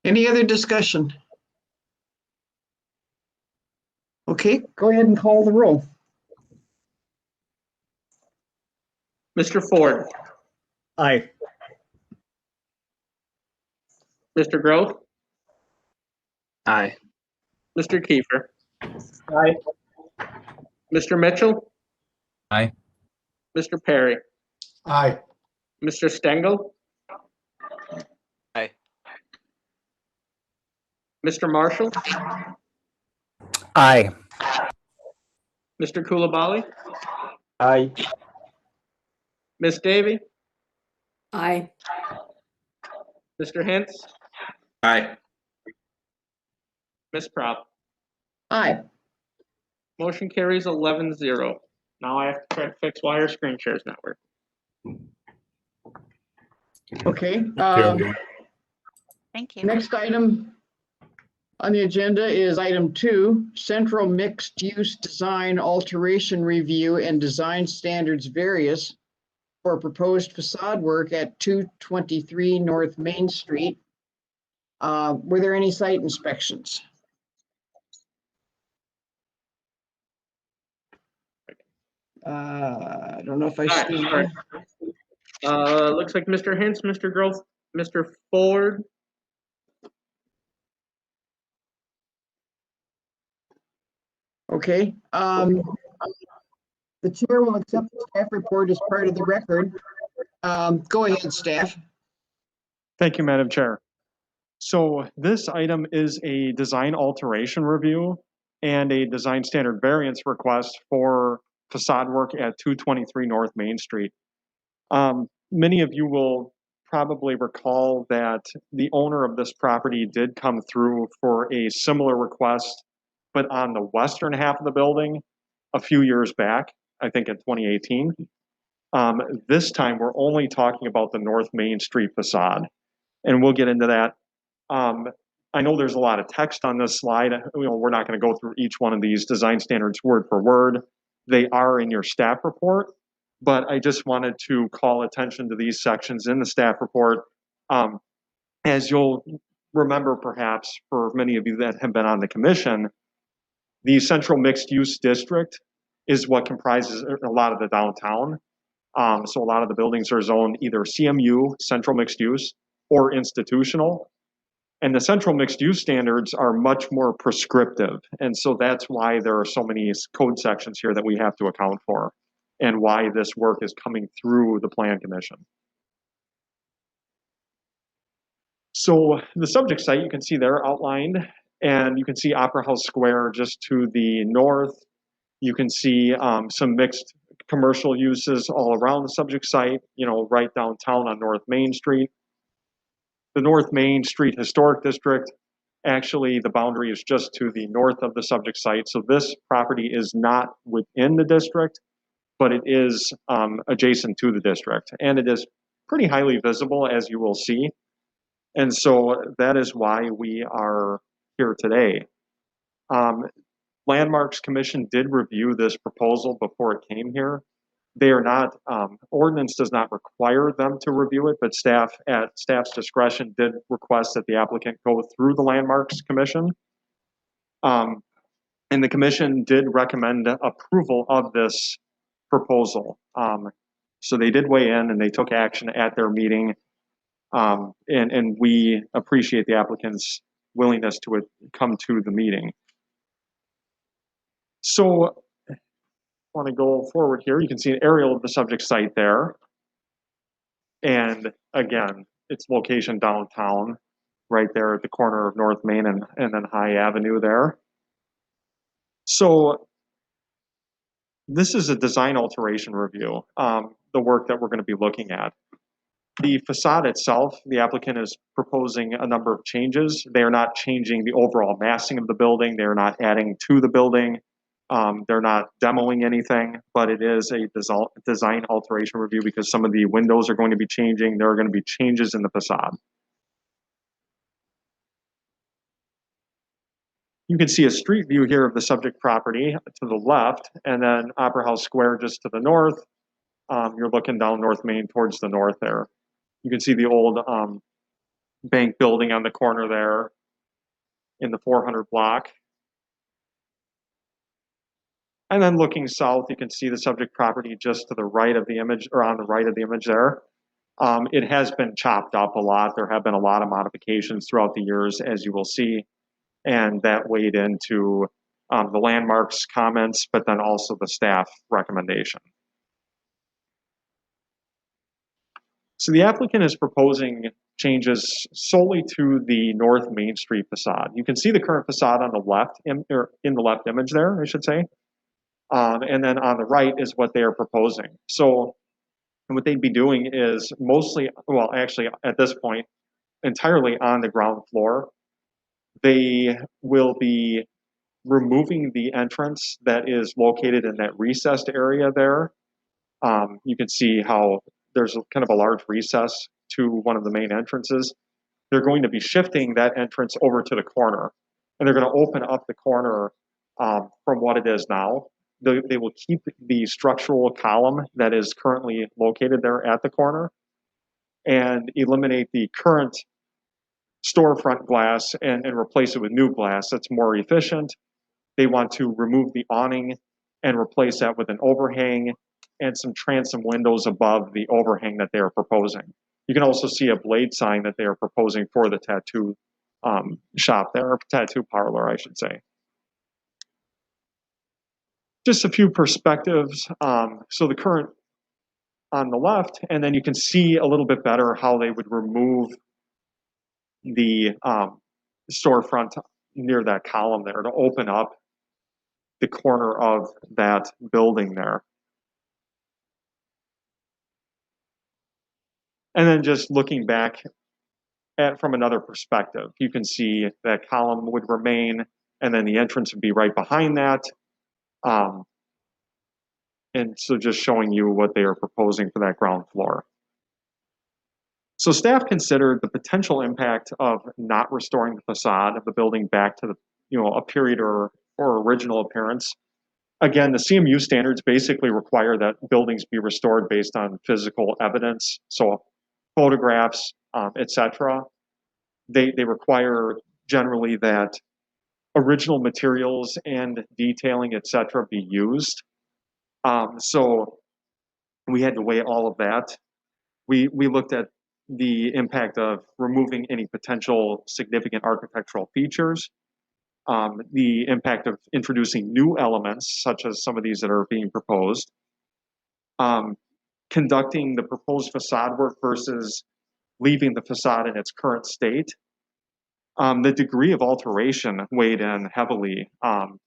Any other discussion? Okay, go ahead and call the roll. Mr. Ford, Aye. Mr. Groth, Aye. Mr. Kiefer, Aye. Mr. Mitchell, Aye. Mr. Perry, Aye. Mr. Stengel, Aye. Mr. Marshall, Aye. Mr. Kulabali, Aye. Miss Davy, Aye. Mr. Hintz, Aye. Miss Prop. Aye. Motion carries 11-0. Now I have to try to fix why our screen shares not working. Okay, Thank you. next item on the agenda is item 2, Central Mixed Use Design Alteration Review and Design Standards Various for proposed facade work at 223 North Main Street. Were there any site inspections? I don't know if I All see. right, looks like Mr. Hintz, Mr. Groth, Mr. Ford. Okay, the chair will accept the staff report as part of the record. Go ahead, staff. Thank you, Madam Chair. So this item is a design alteration review and a design standard variance request for facade work at 223 North Main Street. Many of you will probably recall that the owner of this property did come through for a similar request, but on the western half of the building a few years back, I think in 2018. This time we're only talking about the North Main Street facade, and we'll get into that. I know there's a lot of text on this slide. We're not going to go through each one of these design standards word for word. They are in your staff report, but I just wanted to call attention to these sections in the staff report. As you'll remember, perhaps, for many of you that have been on the commission, the Central Mixed Use District is what comprises a lot of the downtown. So a lot of the buildings are zoned either CMU, Central Mixed Use, or institutional. And the central mixed use standards are much more prescriptive. And so that's why there are so many code sections here that we have to account for, and why this work is coming through the Plan Commission. So the subject site, you can see there outlined, and you can see Opera House Square just to the north. You can see some mixed commercial uses all around the subject site, right downtown on North Main Street. The North Main Street Historic District, actually the boundary is just to the north of the subject site. So this property is not within the district, but it is adjacent to the district. And it is pretty highly visible, as you will see. And so that is why we are here today. Landmarks Commission did review this proposal before it came here. They are not, ordinance does not require them to review it, but staff at staff's discretion did request that the applicant go through the Landmarks Commission. And the commission did recommend approval of this proposal. So they did weigh in and they took action at their meeting. And we appreciate the applicant's willingness to come to the meeting. So I want to go forward here. You can see an aerial of the subject site there. And again, its location downtown, right there at the corner of North Main and then High Avenue there. So this is a design alteration review, the work that we're going to be looking at. The facade itself, the applicant is proposing a number of changes. They are not changing the overall massing of the building. They're not adding to the building. They're not demoing anything, but it is a design alteration review because some of the windows are going to be changing. There are going to be changes in the facade. You can see a street view here of the subject property to the left, and then Opera House Square just to the north. You're looking down North Main towards the north there. You can see the old bank building on the corner there in the 400 block. And then looking south, you can see the subject property just to the right of the image, or on the right of the image there. It has been chopped up a lot. There have been a lot of modifications throughout the years, as you will see. And that weighed into the landmarks comments, but then also the staff recommendation. So the applicant is proposing changes solely to the North Main Street facade. You can see the current facade on the left, or in the left image there, I should say. And then on the right is what they are proposing. So what they'd be doing is mostly, well, actually at this point, entirely on the ground floor. They will be removing the entrance that is located in that recessed area there. You can see how there's kind of a large recess to one of the main entrances. They're going to be shifting that entrance over to the corner, and they're going to open up the corner from what it is now. They will keep the structural column that is currently located there at the corner and eliminate the current storefront glass and replace it with new glass that's more efficient. They want to remove the awning and replace that with an overhang and some transom windows above the overhang that they are proposing. You can also see a blade sign that they are proposing for the tattoo shop there, or tattoo parlor, I should say. Just a few perspectives. So the current on the left, and then you can see a little bit better how they would remove the storefront near that column there to open up the corner of that building there. And then just looking back at from another perspective, you can see that column would remain, and then the entrance would be right behind that. And so just showing you what they are proposing for that ground floor. So staff considered the potential impact of not restoring the facade of the building back to the, a period or original appearance. Again, the CMU standards basically require that buildings be restored based on physical evidence, so photographs, etc. They require generally that original materials and detailing, etc., be used. So we had to weigh all of that. We looked at the impact of removing any potential significant architectural features, the impact of introducing new elements, such as some of these that are being proposed, conducting the proposed facade work versus leaving the facade in its current state. The degree of alteration weighed in heavily,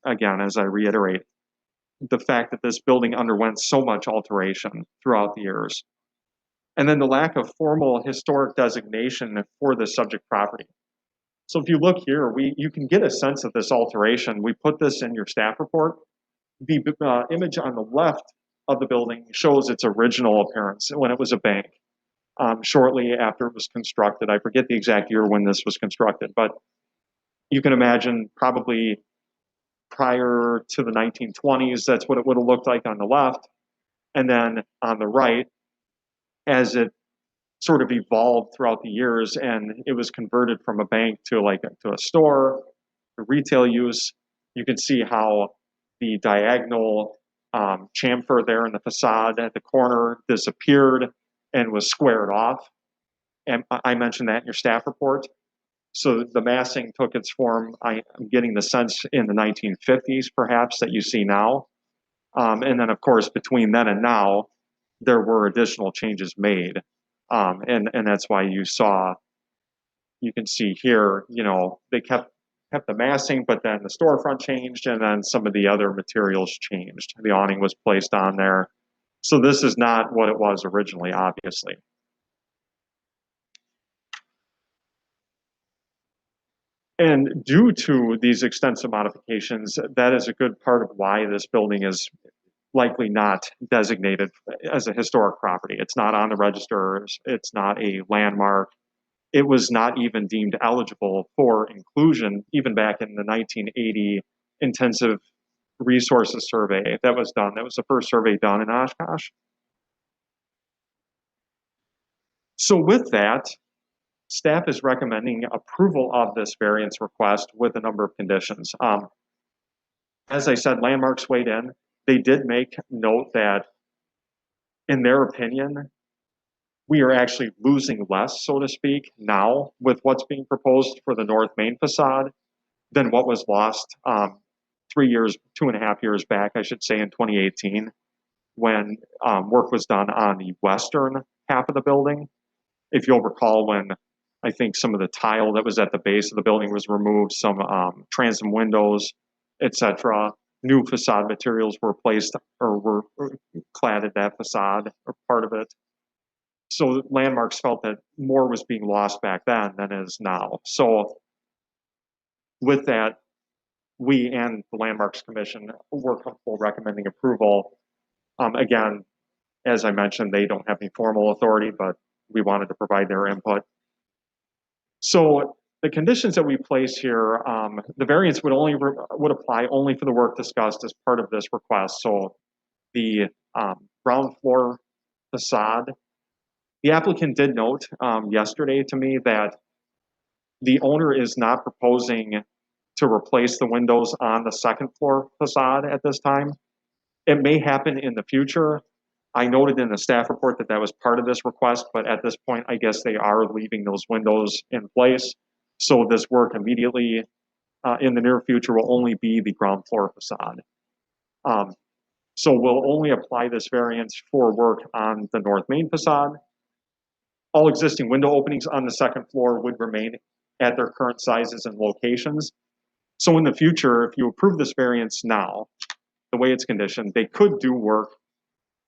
again, as I reiterate, the fact that this building underwent so much alteration throughout the years. And then the lack of formal historic designation for the subject property. So if you look here, you can get a sense of this alteration. We put this in your staff report. The image on the left of the building shows its original appearance when it was a bank, shortly after it was constructed. I forget the exact year when this was constructed, but you can imagine probably prior to the 1920s, that's what it would have looked like on the left. And then on the right, as it sort of evolved throughout the years and it was converted from a bank to a store, to retail use, you can see how the diagonal chamfer there in the facade at the corner disappeared and was squared off. And I mentioned that in your staff report. So the massing took its form, I'm getting the sense, in the 1950s, perhaps, that you see now. And then, of course, between then and now, there were additional changes made. And that's why you can see here, they kept the massing, but then the storefront changed, and then some of the other materials changed. The awning was placed on there. So this is not what it was originally, obviously. And due to these extensive modifications, that is a good part of why this building is likely not designated as a historic property. It's not on the registers. It's not a landmark. It was not even deemed eligible for inclusion even back in the 1980 intensive resources survey that was done. That was the first survey done in Oshkosh. So with that, staff is recommending approval of this variance request with a number of conditions. As I said, Landmarks weighed in. They did make note that, in their opinion, we are actually losing less, so to speak, now with what's being proposed for the North Main facade than what was lost 2.5 years back, I should say, in 2018, when work was done on the western half of the building. If you'll recall, when I think some of the tile that was at the base of the building was removed, some transom windows, etc. New facade materials were placed or were cladded that facade or part of it. So Landmarks felt that more was being lost back then than is now. So with that, we and the Landmarks Commission were comfortable recommending approval. Again, as I mentioned, they don't have any formal authority, but we wanted to provide their input. So the conditions that we place here, the variance would apply only for the work discussed as part of this request. So the ground floor facade. The applicant did note yesterday to me that the owner is not proposing to replace the windows on the second floor facade at this time. It may happen in the future. I noted in the staff report that that was part of this request, but at this point, I guess they are leaving those windows in place. So this work immediately in the near future will only be the ground floor facade. So we'll only apply this variance for work on the North Main facade. All existing window openings on the second floor would remain at their current sizes and locations. So in the future, if you approve this variance now, the way it's conditioned, they could do work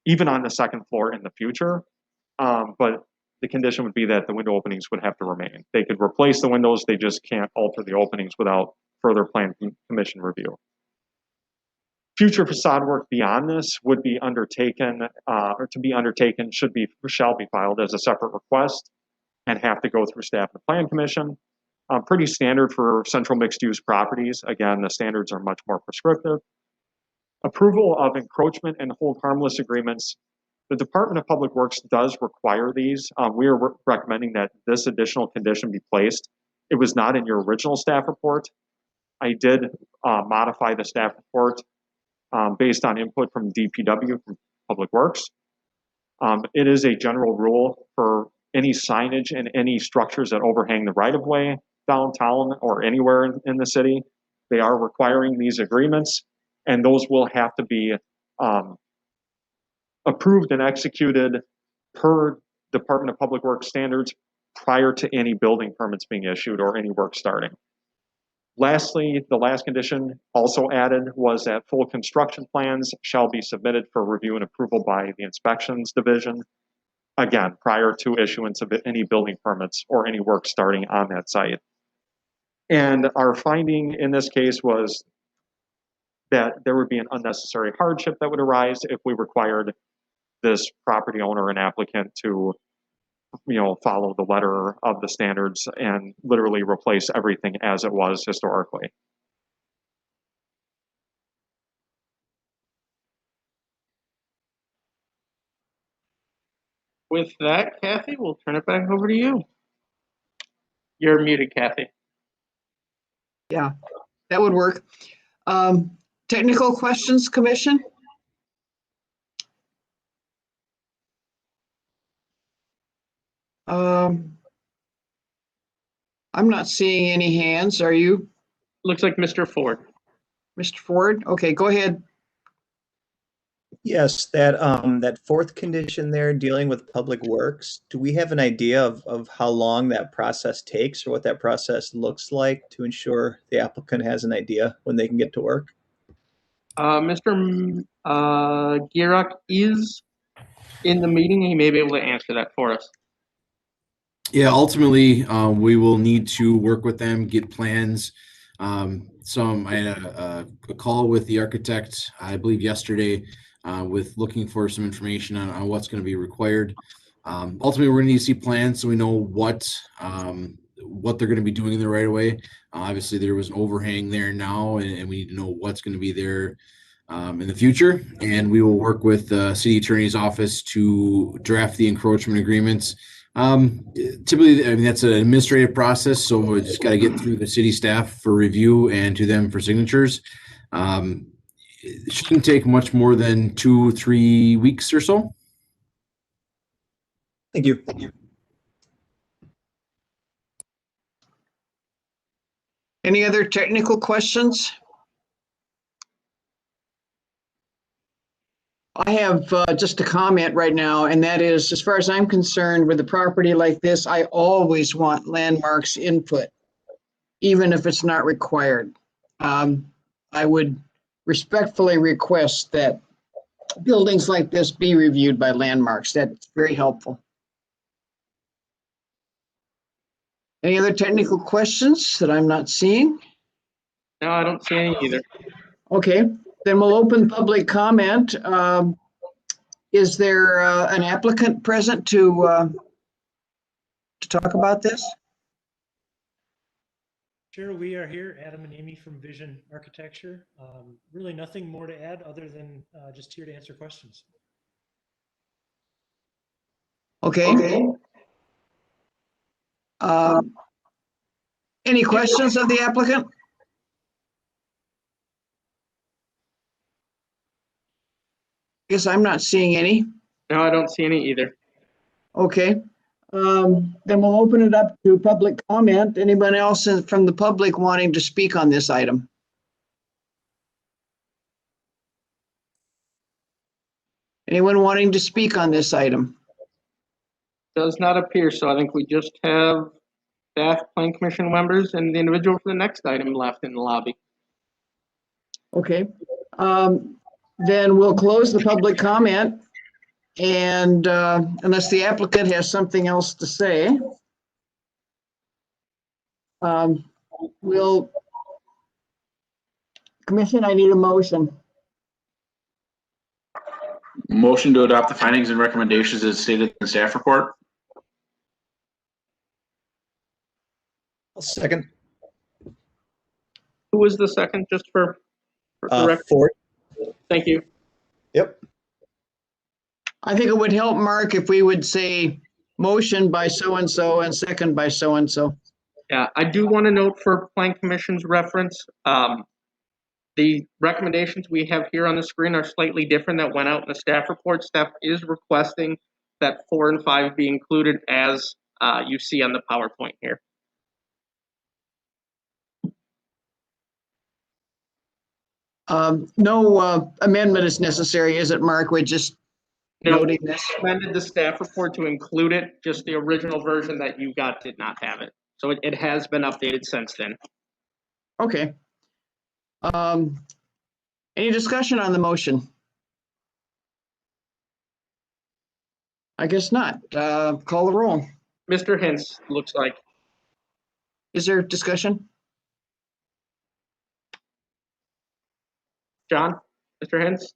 even on the second floor in the future, but the condition would be that the window openings would have to remain. They could replace the windows, they just can't alter the openings without further plan commission review. Future facade work beyond this would be undertaken, or to be undertaken shall be filed as a separate request and have to go through staff and plan commission. Pretty standard for central mixed use properties. Again, the standards are much more prescriptive. Approval of encroachment and hold harmless agreements. The Department of Public Works does require these. We are recommending that this additional condition be placed. It was not in your original staff report. I did modify the staff report based on input from DPW, from Public Works. It is a general rule for any signage and any structures that overhang the right-of-way downtown or anywhere in the city. They are requiring these agreements, and those will have to be approved and executed per Department of Public Works standards prior to any building permits being issued or any work starting. Lastly, the last condition also added was that full construction plans shall be submitted for review and approval by the inspections division, again, prior to issuance of any building permits or any work starting on that site. And our finding in this case was that there would be an unnecessary hardship that would arise if we required this property owner and applicant to follow the letter of the standards and literally replace everything as it was historically. With that, Kathy, we'll turn it back over to you. You're muted, Kathy. Yeah, that would work. Technical questions, Commission? I'm not seeing any hands. Are you, Looks like Mr. Ford. Mr. Ford? Okay, go ahead. Yes, that fourth condition there, dealing with public works, do we have an idea of how long that process takes or what that process looks like to ensure the applicant has an idea when they can get to work? Mr. Gierak is in the meeting. He may be able to answer that for us. Yeah, ultimately, we will need to work with them, get plans. I had a call with the architect, I believe yesterday, with looking for some information on what's going to be required. Ultimately, we're going to need to see plans so we know what they're going to be doing in the right of way. Obviously, there was an overhang there now, and we need to know what's going to be there in the future. And we will work with the city attorney's office to draft the encroachment agreements. Typically, I mean, that's an administrative process, so we just got to get through the city staff for review and to them for signatures. It shouldn't take much more than 2-3 weeks or so. Thank you. Any other technical questions? I have just a comment right now, and that is, as far as I'm concerned, with a property like this, I always want landmarks input, even if it's not required. I would respectfully request that buildings like this be reviewed by landmarks. That's very helpful. Any other technical questions that I'm not seeing? No, I don't see any either. Okay, then we'll open public comment. Is there an applicant present to talk about this? Sure, we are here, Adam and Amy from Vision Architecture. Really nothing more to add other than just here to answer questions. Okay. Any questions of the applicant? Guess I'm not seeing any. No, I don't see any either. Okay. Then we'll open it up to public comment. Anyone else from the public wanting to speak on this item? Anyone wanting to speak on this item? Does not appear, so I think we just have staff, plan commission members, and the individual for the next item left in the lobby. Okay. Then we'll close the public comment. And unless the applicant has something else to say, Commission, I need a motion. Motion to adopt the findings and recommendations as stated in the staff report. I'll second. Who was the second, just for the record? Ford. Thank you. Yep. I think it would help, Mark, if we would say motion by so-and-so and second by so-and-so. Yeah, I do want to note for Plan Commission's reference, the recommendations we have here on the screen are slightly different that went out in the staff report. Staff is requesting that 4 and 5 be included as you see on the PowerPoint here. No amendment is necessary, is it, Mark? We're just noting this. Amended the staff report to include it, just the original version that you got did not have it. So it has been updated since then. Okay. Any discussion on the motion? I guess not. Call the roll. Mr. Hintz, looks like. Is there discussion? John, Mr. Hintz?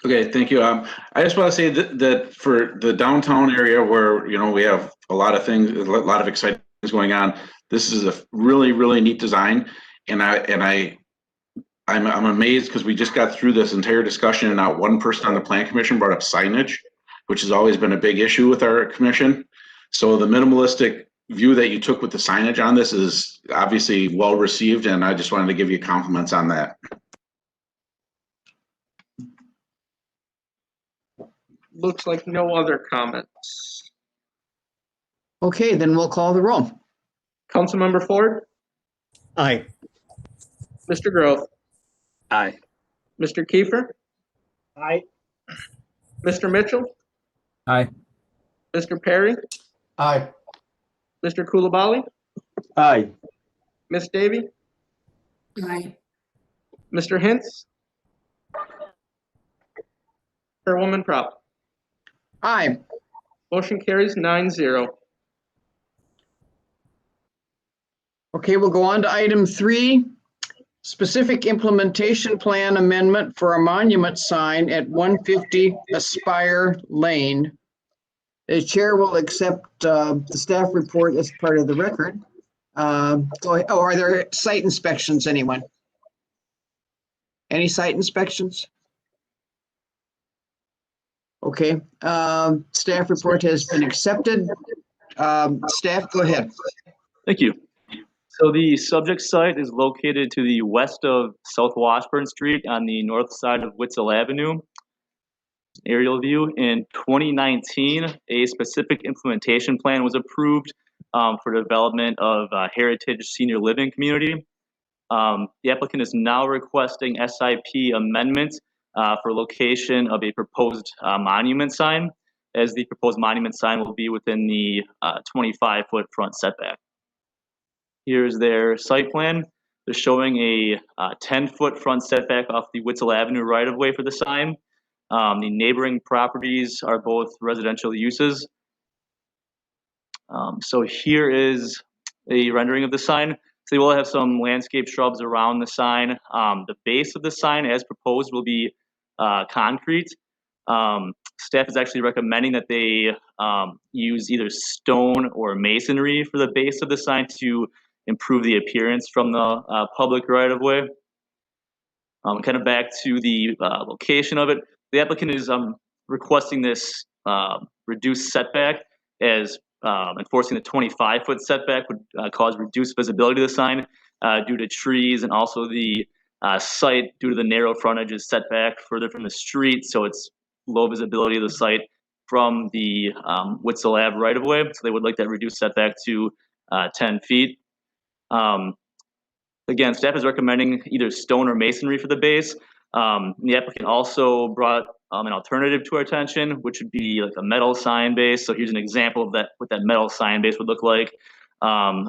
Okay, thank you. I just want to say that for the downtown area where, you know, we have a lot of things, a lot of exciting things going on, this is a really, really neat design. And I'm amazed because we just got through this entire discussion and not one person on the plan commission brought up signage. which has always been a big issue with our commission. So the minimalistic view that you took with the signage on this is obviously well received, and I just wanted to give you compliments on that. Looks like no other comments. Okay, then we'll call the roll. Councilmember Ford, Aye. Mr. Grove, Aye. Mr. Kiefer, Aye. Mr. Mitchell, Aye. Mr. Perry, Aye. Mr. Kulabali, Aye. Miss Davy, Aye. Mr. Hintz, Chairwoman Prop. Aye. Motion carries 9-0. Okay, we'll go on to item 3, specific implementation plan amendment for a monument sign at 150 Aspire Lane. The chair will accept the staff report as part of the record. Go ahead. Oh, are there site inspections, anyone? Any site inspections? Okay, staff report has been accepted. Staff, go ahead. Thank you. So the subject site is located to the west of South Washburn Street on the north side of Witzel Avenue. Aerial view. In 2019, a specific implementation plan was approved for development of a heritage senior living community. The applicant is now requesting SIP amendment for location of a proposed monument sign, as the proposed monument sign will be within the 25-foot front setback. Here's their site plan. They're showing a 10-foot front setback off the Witzel Avenue right-of-way for the sign. The neighboring properties are both residential uses. So here is a rendering of the sign. So they will have some landscape shrubs around the sign. The base of the sign, as proposed, will be concrete. Staff is actually recommending that they use either stone or masonry for the base of the sign to improve the appearance from the public right-of-way. Kind of back to the location of it. The applicant is requesting this reduced setback, as enforcing the 25-foot setback would cause reduced visibility of the sign due to trees, and also the site, due to the narrow frontage, is set back further from the street, so it's low visibility of the site from the Witzel Ave right-of-way. So they would like that reduced setback to 10 feet. Again, staff is recommending either stone or masonry for the base. The applicant also brought an alternative to our attention, which would be like a metal sign base. So here's an example of that, what that metal sign base would look like.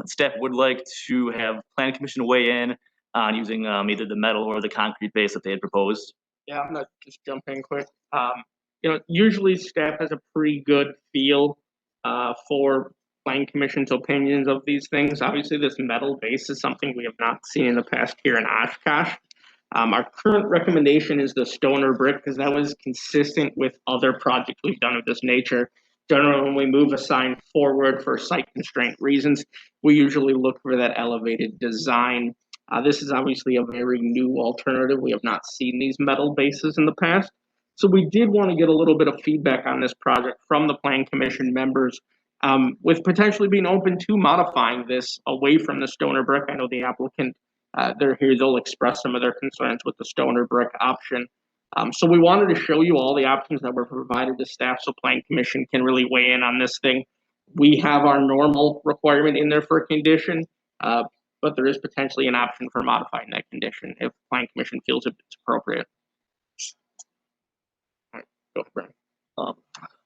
Staff would like to have Planning Commission weigh in on using either the metal or the concrete base that they had proposed. Yeah, I'm gonna just jump in quick. Usually staff has a pretty good feel for Planning Commission's opinions of these things. Obviously, this metal base is something we have not seen in the past here in Oshkosh. Our current recommendation is the stone or brick, because that was consistent with other projects we've done of this nature. Generally, when we move a sign forward for site constraint reasons, we usually look for that elevated design. This is obviously a very new alternative. We have not seen these metal bases in the past. So we did want to get a little bit of feedback on this project from the Plan Commission members, with potentially being open to modifying this away from the stone or brick. I know the applicant, they're here, they'll express some of their concerns with the stone or brick option. So we wanted to show you all the options that were provided to staff so Plan Commission can really weigh in on this thing. We have our normal requirement in there for a condition, but there is potentially an option for modifying that condition if Plan Commission feels it's appropriate. All right, go for Brian.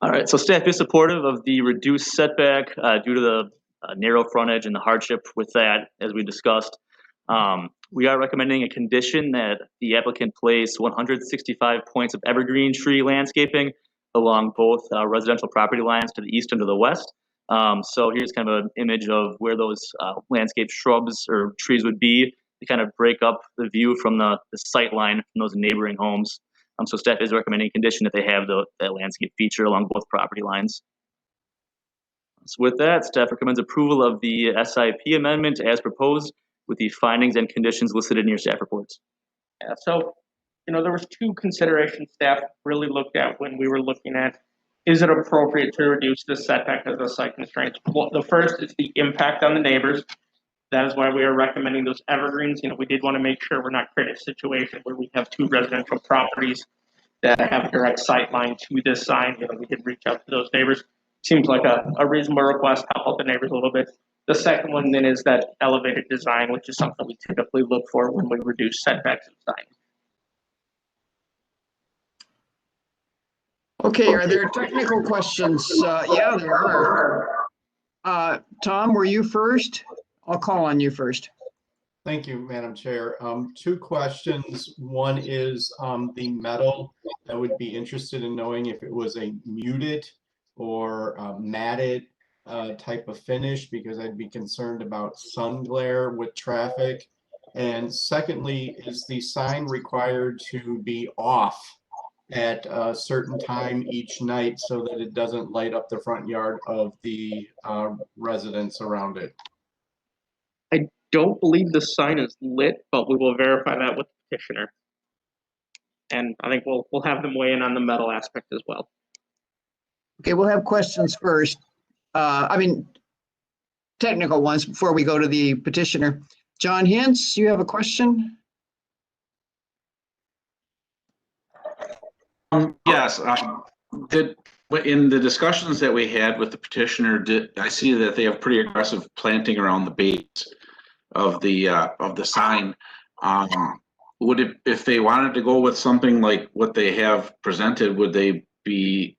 All right, so staff is supportive of the reduced setback due to the narrow frontage and the hardship with that, as we discussed. We are recommending a condition that the applicant place 165 points of evergreen tree landscaping along both residential property lines to the east and to the west. So here's kind of an image of where those landscape shrubs or trees would be to kind of break up the view from the sight line from those neighboring homes. So staff is recommending a condition that they have that landscape feature along both property lines. So with that, staff recommends approval of the SIP amendment as proposed with the findings and conditions listed in your staff reports. Yeah, so, there was two considerations staff really looked at when we were looking at is it appropriate to reduce the setback as a site constraint? Well, the first is the impact on the neighbors. That is why we are recommending those evergreens. We did want to make sure we're not creating a situation where we have two residential properties that have a direct sight line to this sign. We did reach out to those neighbors. Seems like a reasonable request to help the neighbors a little bit. The second one then is that elevated design, which is something we typically look for when we reduce setbacks of signs. Okay, are there technical questions? Yeah, there are. Tom, were you first? I'll call on you first. Thank you, Madam Chair. Two questions. One is the metal. I would be interested in knowing if it was a muted or matted type of finish, because I'd be concerned about sun glare with traffic. And secondly, is the sign required to be off at a certain time each night so that it doesn't light up the front yard of the residents around it? I don't believe the sign is lit, but we will verify that with the petitioner. And I think we'll have them weigh in on the metal aspect as well. Okay, we'll have questions first. Technical ones before we go to the petitioner. John Hintz, you have a question? Yes. In the discussions that we had with the petitioner, I see that they have pretty aggressive planting around the base of the sign. Would it, if they wanted to go with something like what they have presented, would it be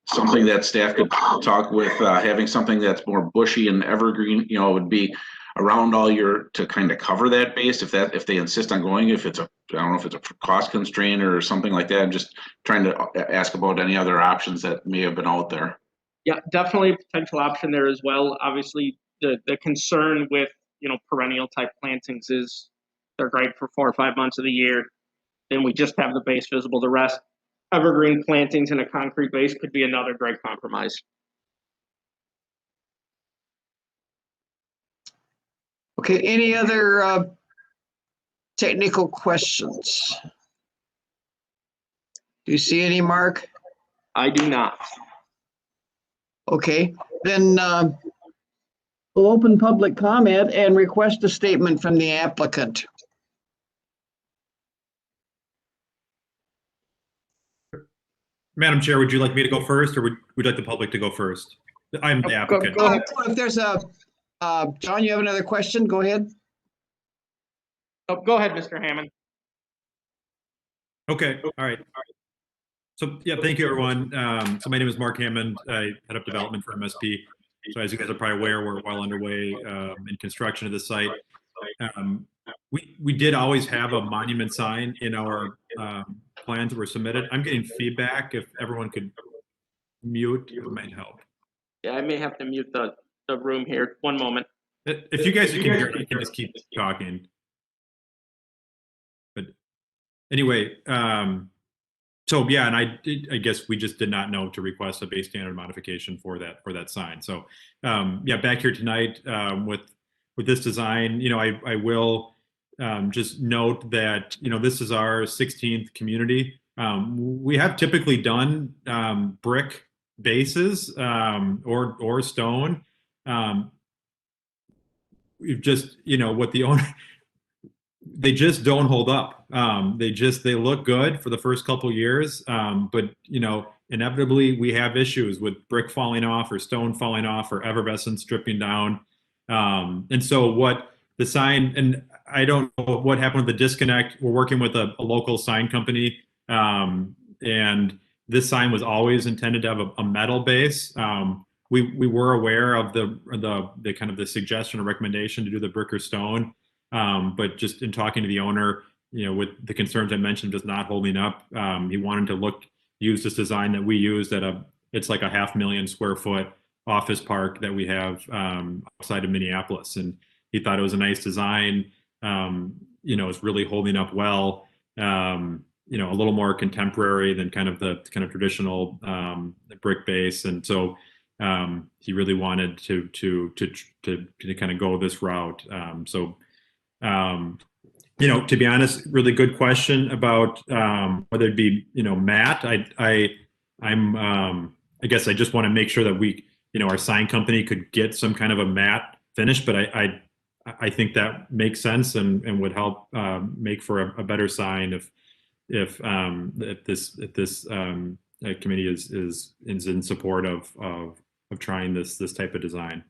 something that staff could talk with, having something that's more bushy and evergreen, would be around all to kind of cover that base if they insist on going, I don't know if it's a cost constraint or something like that. I'm just trying to ask about any other options that may have been out there. Yeah, definitely a potential option there as well. Obviously, the concern with perennial type plantings is they're great for 4 or 5 months of the year. Then we just have the base visible. The rest, evergreen plantings in a concrete base could be another great compromise. Okay, any other technical questions? Do you see any, Mark? I do not. Okay, then we'll open public comment and request a statement from the applicant. Madam Chair, would you like me to go first, or would you like the public to go first? I'm the applicant. Go ahead. If there's John, you have another question? Go ahead. Oh, go ahead, Mr. Hammond. Okay, all right. So yeah, thank you everyone. So my name is Mark Hammond. I head up development for MSP. So as you guys are probably aware, we're well underway in construction of the site. We did always have a monument sign in our plans that were submitted. I'm getting feedback. If everyone could mute, it might help. Yeah, I may have to mute the room here. One moment. If you guys can hear it, you can just keep talking. But anyway, so yeah, and I guess we just did not know to request a base standard modification for that sign. So yeah, back here tonight with this design, I will just note that this is our 16th community. We have typically done brick bases or stone. We've just what the owner. They just don't hold up. They look good for the first couple years, but inevitably we have issues with brick falling off or stone falling off or effervescence dripping down. And so what the sign, and I don't know what happened with the disconnect. We're working with a local sign company, and this sign was always intended to have a metal base. We were aware of the kind of the suggestion or recommendation to do the brick or stone. But just in talking to the owner, with the concerns I mentioned, just not holding up, he wanted to use this design that we used it's like a 500,000 square foot office park that we have outside of Minneapolis, and he thought it was a nice design. It's really holding up well. A little more contemporary than kind of the traditional brick base, and so he really wanted to kind of go this route. To be honest, really good question about whether it be matte. I guess I just want to make sure that we, our sign company could get some kind of a matte finish, but I think that makes sense and would help make for a better sign if this committee is in support of trying this type of design.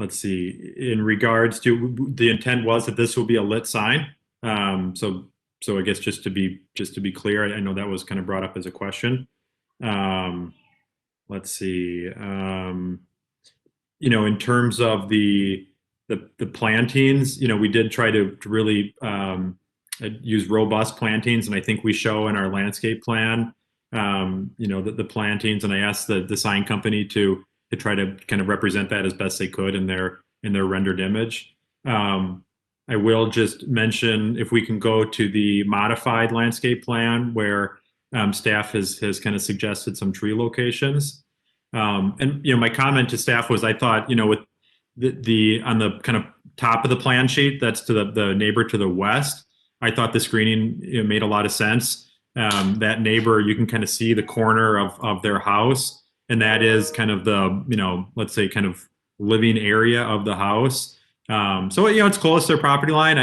Let's see. In regards to the intent was that this will be a lit sign. So I guess just to be clear, I know that was kind of brought up as a question. Let's see. In terms of the plantings, we did try to really use robust plantings, and I think we show in our landscape plan, the plantings, and I asked the design company to try to kind of represent that as best they could in their rendered image. I will just mention, if we can go to the modified landscape plan where staff has kind of suggested some tree locations. And my comment to staff was, I thought, with the on the kind of top of the plan sheet that's to the neighbor to the west, I thought the screening made a lot of sense. That neighbor, you can kind of see the corner of their house, and that is kind of the let's say kind of living area of the house. So it's close to their property line.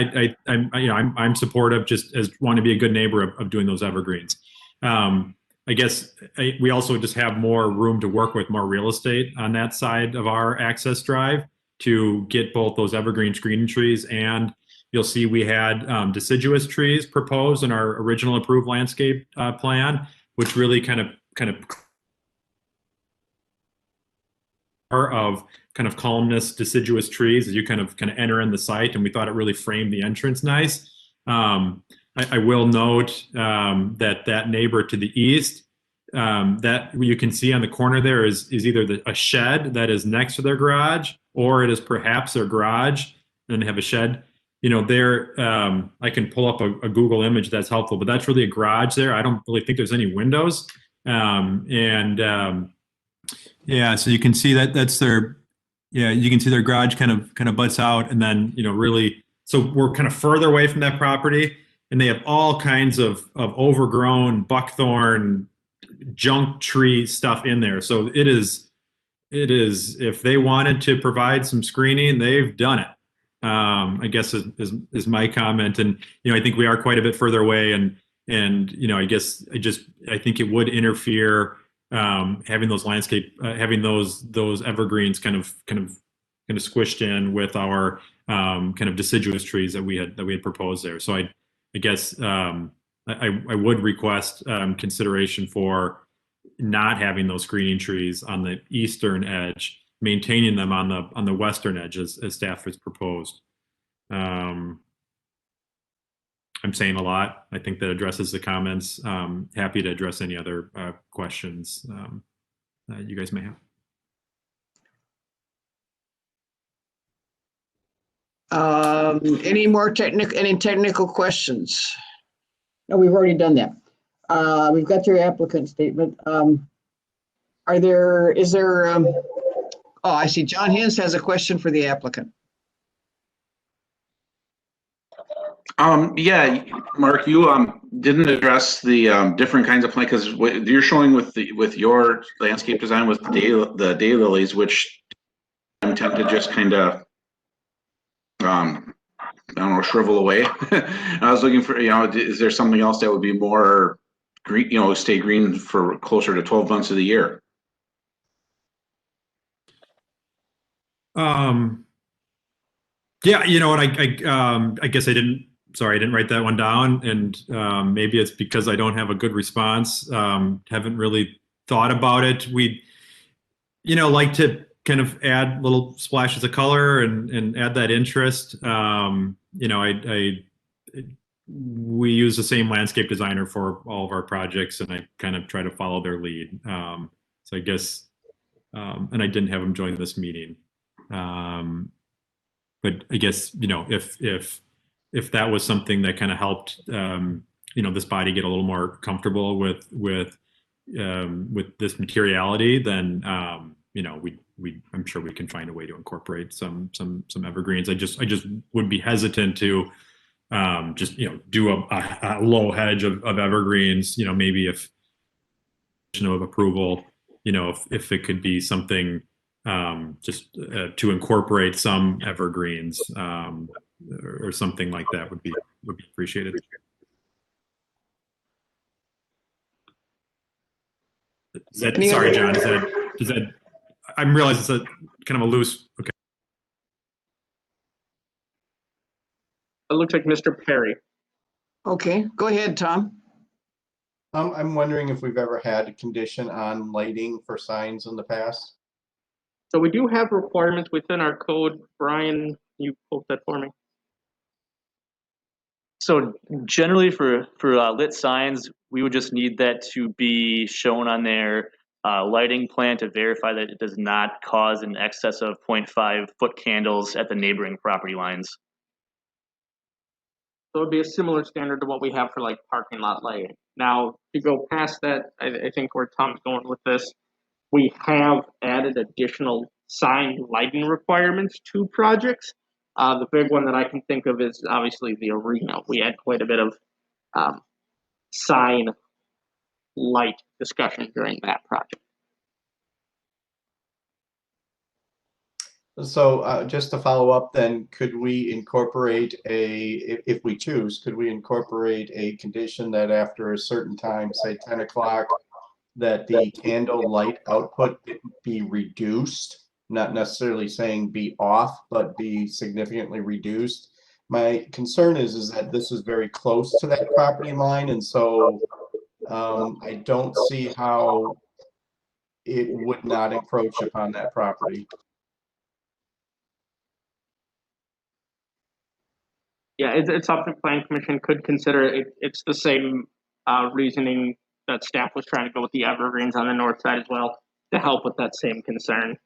I'm supportive, just as want to be a good neighbor of doing those evergreens. I guess we also just have more room to work with, more real estate on that side of our access drive to get both those evergreen screening trees, and you'll see we had deciduous trees proposed in our original approved landscape plan, which really kind of of columnist deciduous trees as you kind of enter in the site, and we thought it really framed the entrance nice. I will note that neighbor to the east, that you can see on the corner there is either a shed that is next to their garage, or it is perhaps their garage, and they have a shed. There, I can pull up a Google image that's helpful, but that's really a garage there. I don't really think there's any windows. Yeah, so you can see that's their, you can see their garage kind of butts out, and then, really, so we're kind of further away from that property, and they have all kinds of overgrown buckthorn junk tree stuff in there. So it is, if they wanted to provide some screening, they've done it. I guess is my comment. And, I think we are quite a bit further away, and I guess I think it would interfere, having those having those evergreens kind of squished in with our kind of deciduous trees that we had proposed there. So I guess I would request consideration for not having those screening trees on the eastern edge, maintaining them on the western edge as staff has proposed. I'm saying a lot. I think that addresses the comments. Happy to address any other questions you guys may have. Any technical questions? No, we've already done that. We've got your applicant statement. I see John Hins has a question for the applicant. Yeah, Mark, you didn't address the different kinds of plants, because what you're showing with your landscape design with the daylilies, which I'm tempted to just kind of I don't know, shrivel away. I was looking for, is there something else that would be more green, stay green for closer to 12 months of the year? Yeah, and I guess I didn't write that one down, and maybe it's because I don't have a good response. Haven't really thought about it. We, like to kind of add little splashes of color and add that interest. We use the same landscape designer for all of our projects, and I kind of try to follow their lead. So I guess, and I didn't have them join this meeting. But I guess, if that was something that kind of helped, this body get a little more comfortable with this materiality, then, I'm sure we can find a way to incorporate some evergreens. I just would be hesitant to, do a low hedge of evergreens, maybe if of approval, if it could be something just to incorporate some evergreens or something like that would be appreciated. Sorry, John, does that, I realize it's a kind of a loose, okay. It looks like Mr. Perry. Okay, go ahead, Tom. I'm wondering if we've ever had a condition on lighting for signs in the past. So we do have requirements within our code. Brian, you pulled that for me. So generally for lit signs, we would just need that to be shown on their lighting plan to verify that it does not cause an excess of 0.5 foot candles at the neighboring property lines. So it would be a similar standard to what we have for like parking lot lighting. Now, to go past that, I think where Tom's going with this, we have added additional sign lighting requirements to projects. The big one that I can think of is obviously the arena. We had quite a bit of sign light discussion during that project. So just to follow up then, could we incorporate if we choose, could we incorporate a condition that after a certain time, say 10 o'clock, that the candle light output be reduced? Not necessarily saying be off, but be significantly reduced. My concern is that this is very close to that property line, and so I don't see how it would not encroach upon that property. Yeah, it's something Planning Commission could consider. It's the same reasoning that staff was trying to go with the evergreens on the north side as well, to help with that same concern.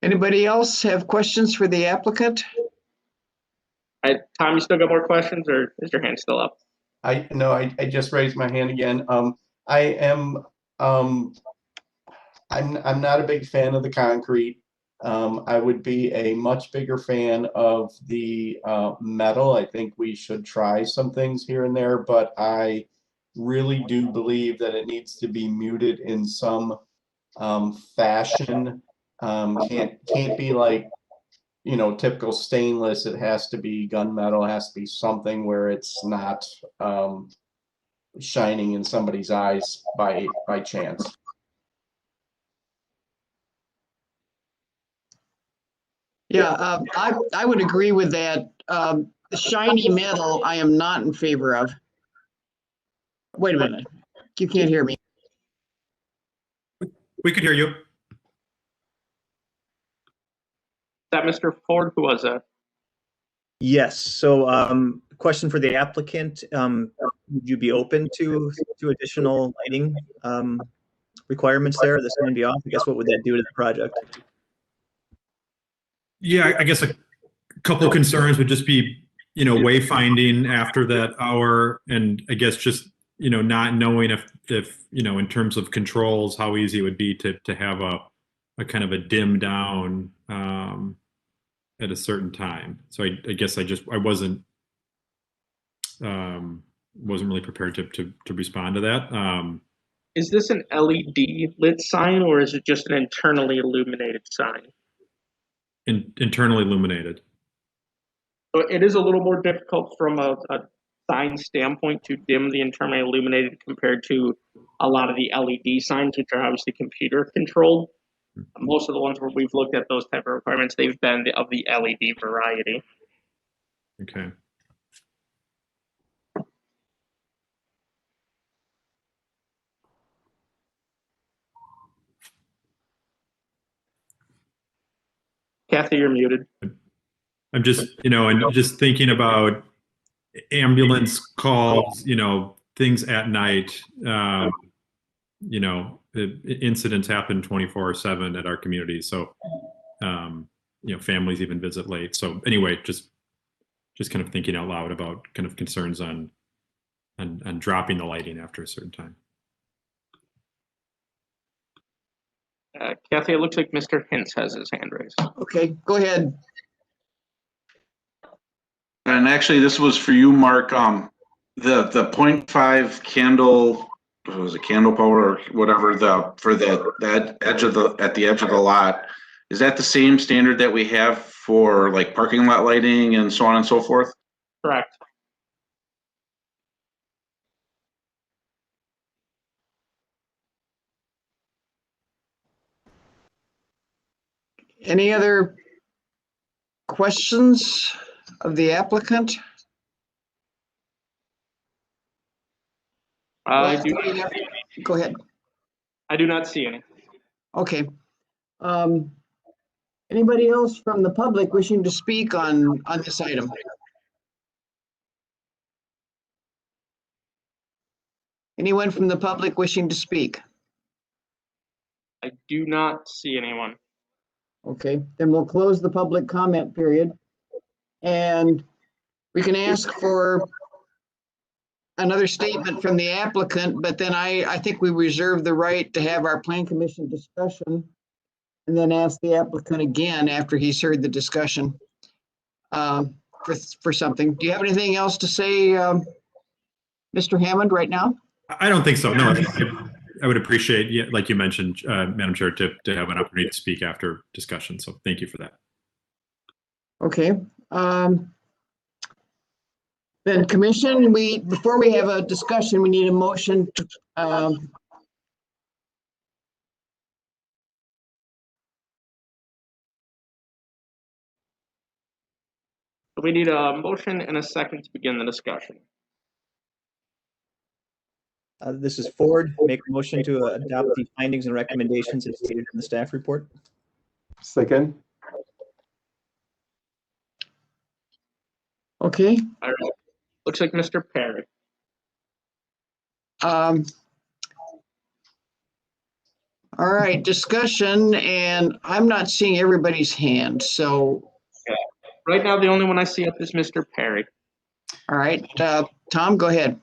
Anybody else have questions for the applicant? Tom, you still got more questions, or is your hand still up? I just raised my hand again. I'm not a big fan of the concrete. I would be a much bigger fan of the metal. I think we should try some things here and there, but I really do believe that it needs to be muted in some fashion. Can't be like, typical stainless. It has to be gunmetal. It has to be something where it's not shining in somebody's eyes by chance. Yeah, I would agree with that. Shiny metal, I am not in favor of. Wait a minute, you can't hear me. We could hear you. Is that Mr. Ford? Who was that? Yes. So, question for the applicant: would you be open to additional lighting requirements there? This can be off. I guess what would that do to the project? Yeah, I guess a couple of concerns would just be, wayfinding after that hour, and I guess just, not knowing if in terms of controls, how easy it would be to have a kind of a dim down at a certain time. So I guess I wasn't really prepared to respond to that. Is this an LED lit sign, or is it just an internally illuminated sign? Internally illuminated. So it is a little more difficult from a sign standpoint to dim the internally illuminated compared to a lot of the LED signs, which are obviously computer controlled. Most of the ones where we've looked at those type of requirements, they've been of the LED variety. Okay. Kathy, you're muted. I'm just, and just thinking about ambulance calls, things at night, incidents happen 24/7 at our community. So, families even visit late. So anyway, just kind of thinking out loud about kind of concerns on dropping the lighting after a certain time. Kathy, it looks like Mr. Hintz has his hand raised. Okay, go ahead. And actually, this was for you, Mark. The 0.5 candle, what was it, candle power or whatever, for that edge of at the edge of the lot, is that the same standard that we have for like parking lot lighting and so on and so forth? Correct. Any other questions of the applicant? I Well, do. Go ahead. I do not see any. Okay. Anybody else from the public wishing to speak on this item? Anyone from the public wishing to speak? I do not see anyone. Okay, then we'll close the public comment period. And we can ask for another statement from the applicant, but then I think we reserve the right to have our plan commission discussion and then ask the applicant again after he's heard the discussion for something. Do you have anything else to say, Mr. Hammond, right now? I don't think so. No, I would appreciate, yeah, like you mentioned, Madam Chair, to have an opportunity to speak after discussion. So thank you for that. Okay. Then commission, before we have a discussion, we need a motion to, We need a motion and a second to begin the discussion. This is Ford. Make a motion to adopt the findings and recommendations as stated in the staff report. Second. okay. All right. Looks like Mr. Perry. All right, discussion, and I'm not seeing everybody's hand, so. Okay. Right now, the only one I see up is Mr. Perry. All right, Tom, go ahead.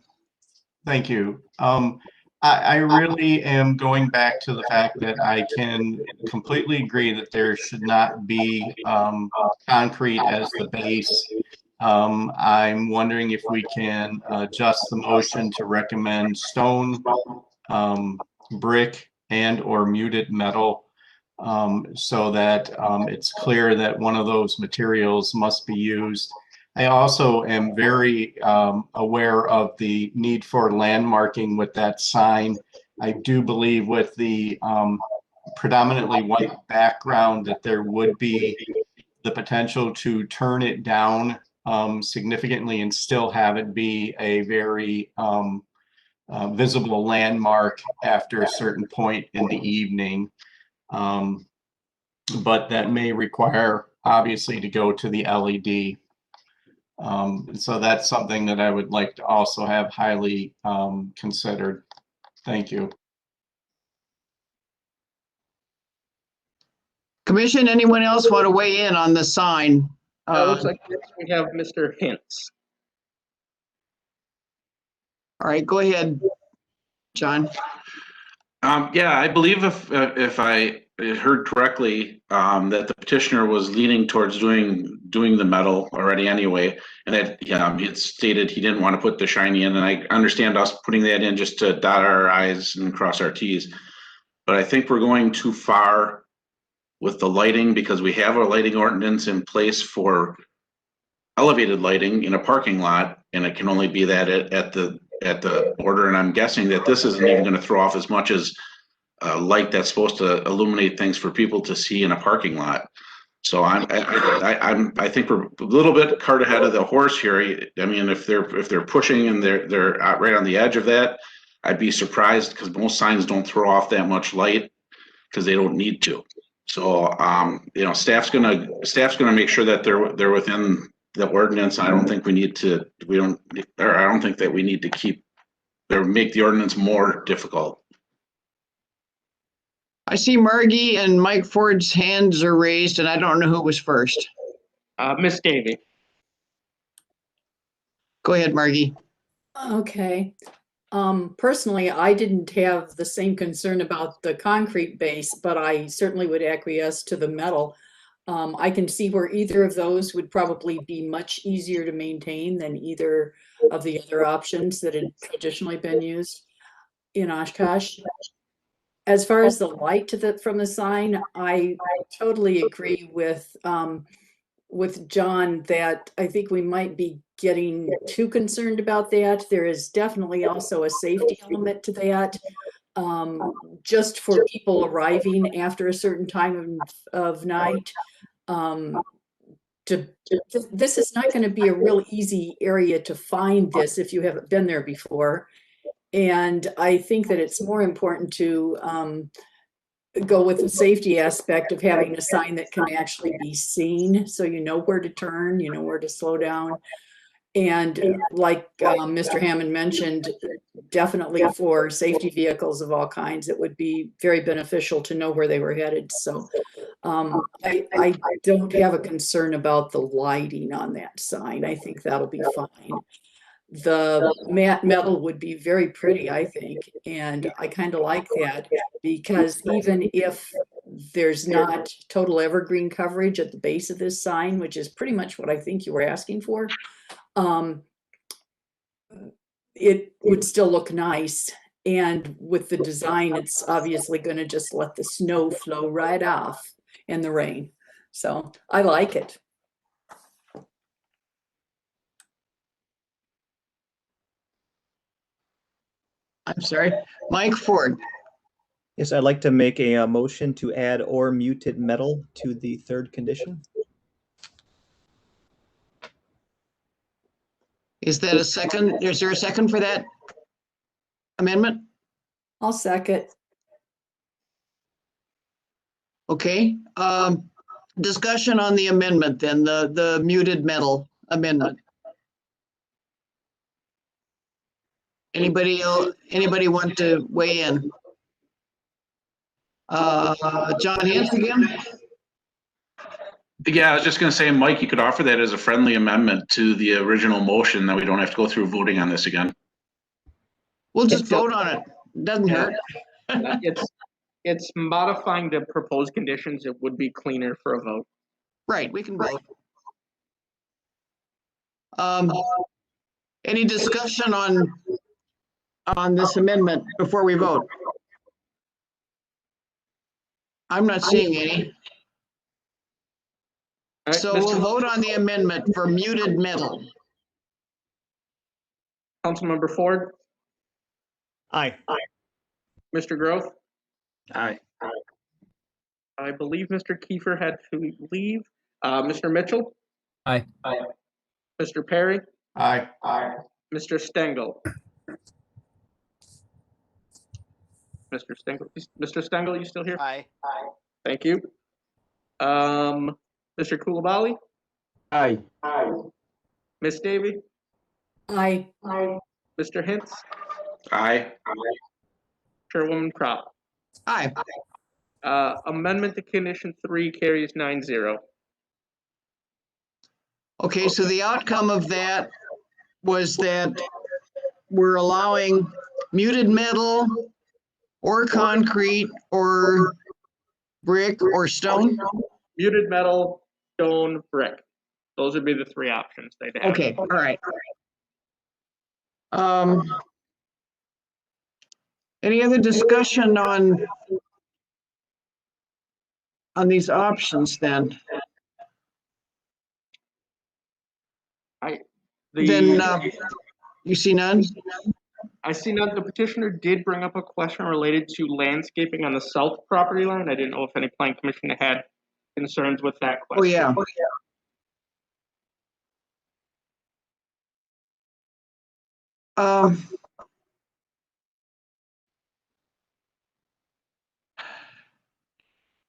Thank you. I really am going back to the fact that I can completely agree that there should not be concrete as the base. I'm wondering if we can adjust the motion to recommend stone, brick, and or muted metal, so that it's clear that one of those materials must be used. I also am very aware of the need for landmarking with that sign. I do believe with the predominantly white background that there would be the potential to turn it down significantly and still have it be a very visible landmark after a certain point in the evening. But that may require, obviously, to go to the LED. So that's something that I would like to also have highly considered. Thank you. Commission, anyone else want to weigh in on the sign? Looks like we have Mr. Hintz. All right, go ahead, John. Yeah, I believe if I heard correctly, that the petitioner was leaning towards doing the metal already anyway, and that he had stated he didn't want to put the shiny in, and I understand us putting that in just to dot our I's and cross our T's. But I think we're going too far with the lighting because we have a lighting ordinance in place for elevated lighting in a parking lot, and it can only be that at the border. And I'm guessing that this isn't even going to throw off as much as light that's supposed to illuminate things for people to see in a parking lot. So I think we're a little bit cart ahead of the horse here. I mean, if they're pushing and they're right on the edge of that, I'd be surprised because most signs don't throw off that much light because they don't need to. So staff's gonna make sure that they're within the ordinance. I don't think I don't think that we need to keep or make the ordinance more difficult. I see Margie and Mike Ford's hands are raised, and I don't know who was first. Miss Davy. Go ahead, Margie. Okay. Personally, I didn't have the same concern about the concrete base, but I certainly would acquiesce to the metal. I can see where either of those would probably be much easier to maintain than either of the other options that had traditionally been used in Oshkosh. As far as the light from the sign, I totally agree with John that I think we might be getting too concerned about that. There is definitely also a safety element to that. Just for people arriving after a certain time of night. This is not going to be a real easy area to find this if you haven't been there before. And I think that it's more important to go with the safety aspect of having a sign that can actually be seen, so you know where to turn, you know where to slow down. And like Mr. Hammond mentioned, definitely for safety vehicles of all kinds, it would be very beneficial to know where they were headed. So I don't have a concern about the lighting on that sign. I think that'll be fine. The matte metal would be very pretty, I think, and I kind of like that, because even if there's not total evergreen coverage at the base of this sign, which is pretty much what I think you were asking for, it would still look nice. And with the design, it's obviously going to just let the snow flow right off in the rain. So I like it. I'm sorry, Mike Ford. Yes, I'd like to make a motion to add or muted metal to the third condition. Is that a second? Is there a second for that amendment? I'll second. Okay, discussion on the amendment then, the muted metal amendment. Anybody want to weigh in? John Hance again? Yeah, I was just going to say, Mike, you could offer that as a friendly amendment to the original motion, that we don't have to go through voting on this again. We'll just vote on it. Doesn't hurt. It's modifying the proposed conditions. It would be cleaner for a vote. Right, we can vote. Any discussion on this amendment before we vote? I'm not seeing any. Right, So we'll vote on the amendment for muted metal. Councilmember Ford? Aye. Mr. Groth? Aye. I believe Mr. Kiefer had to leave. Mr. Mitchell? Aye. Mr. Perry? Aye. Mr. Stengel? Mr. Stengel, you still here? Aye. Thank you. Mr. Kulabali? Aye. Miss Davy? Aye. Mr. Hintz? Aye. Chairwoman Crop? Aye. Amendment to condition 3 carries 9-0. Okay, so the outcome of that was that we're allowing muted metal or concrete or brick or stone. Muted metal, stone, brick. Those would be the three options they'd have. Okay, all right. Any other discussion on these options then? You see none? I see none. The petitioner did bring up a question related to landscaping on the south property line. I didn't know if any plan commission had concerns with that question. Oh, yeah.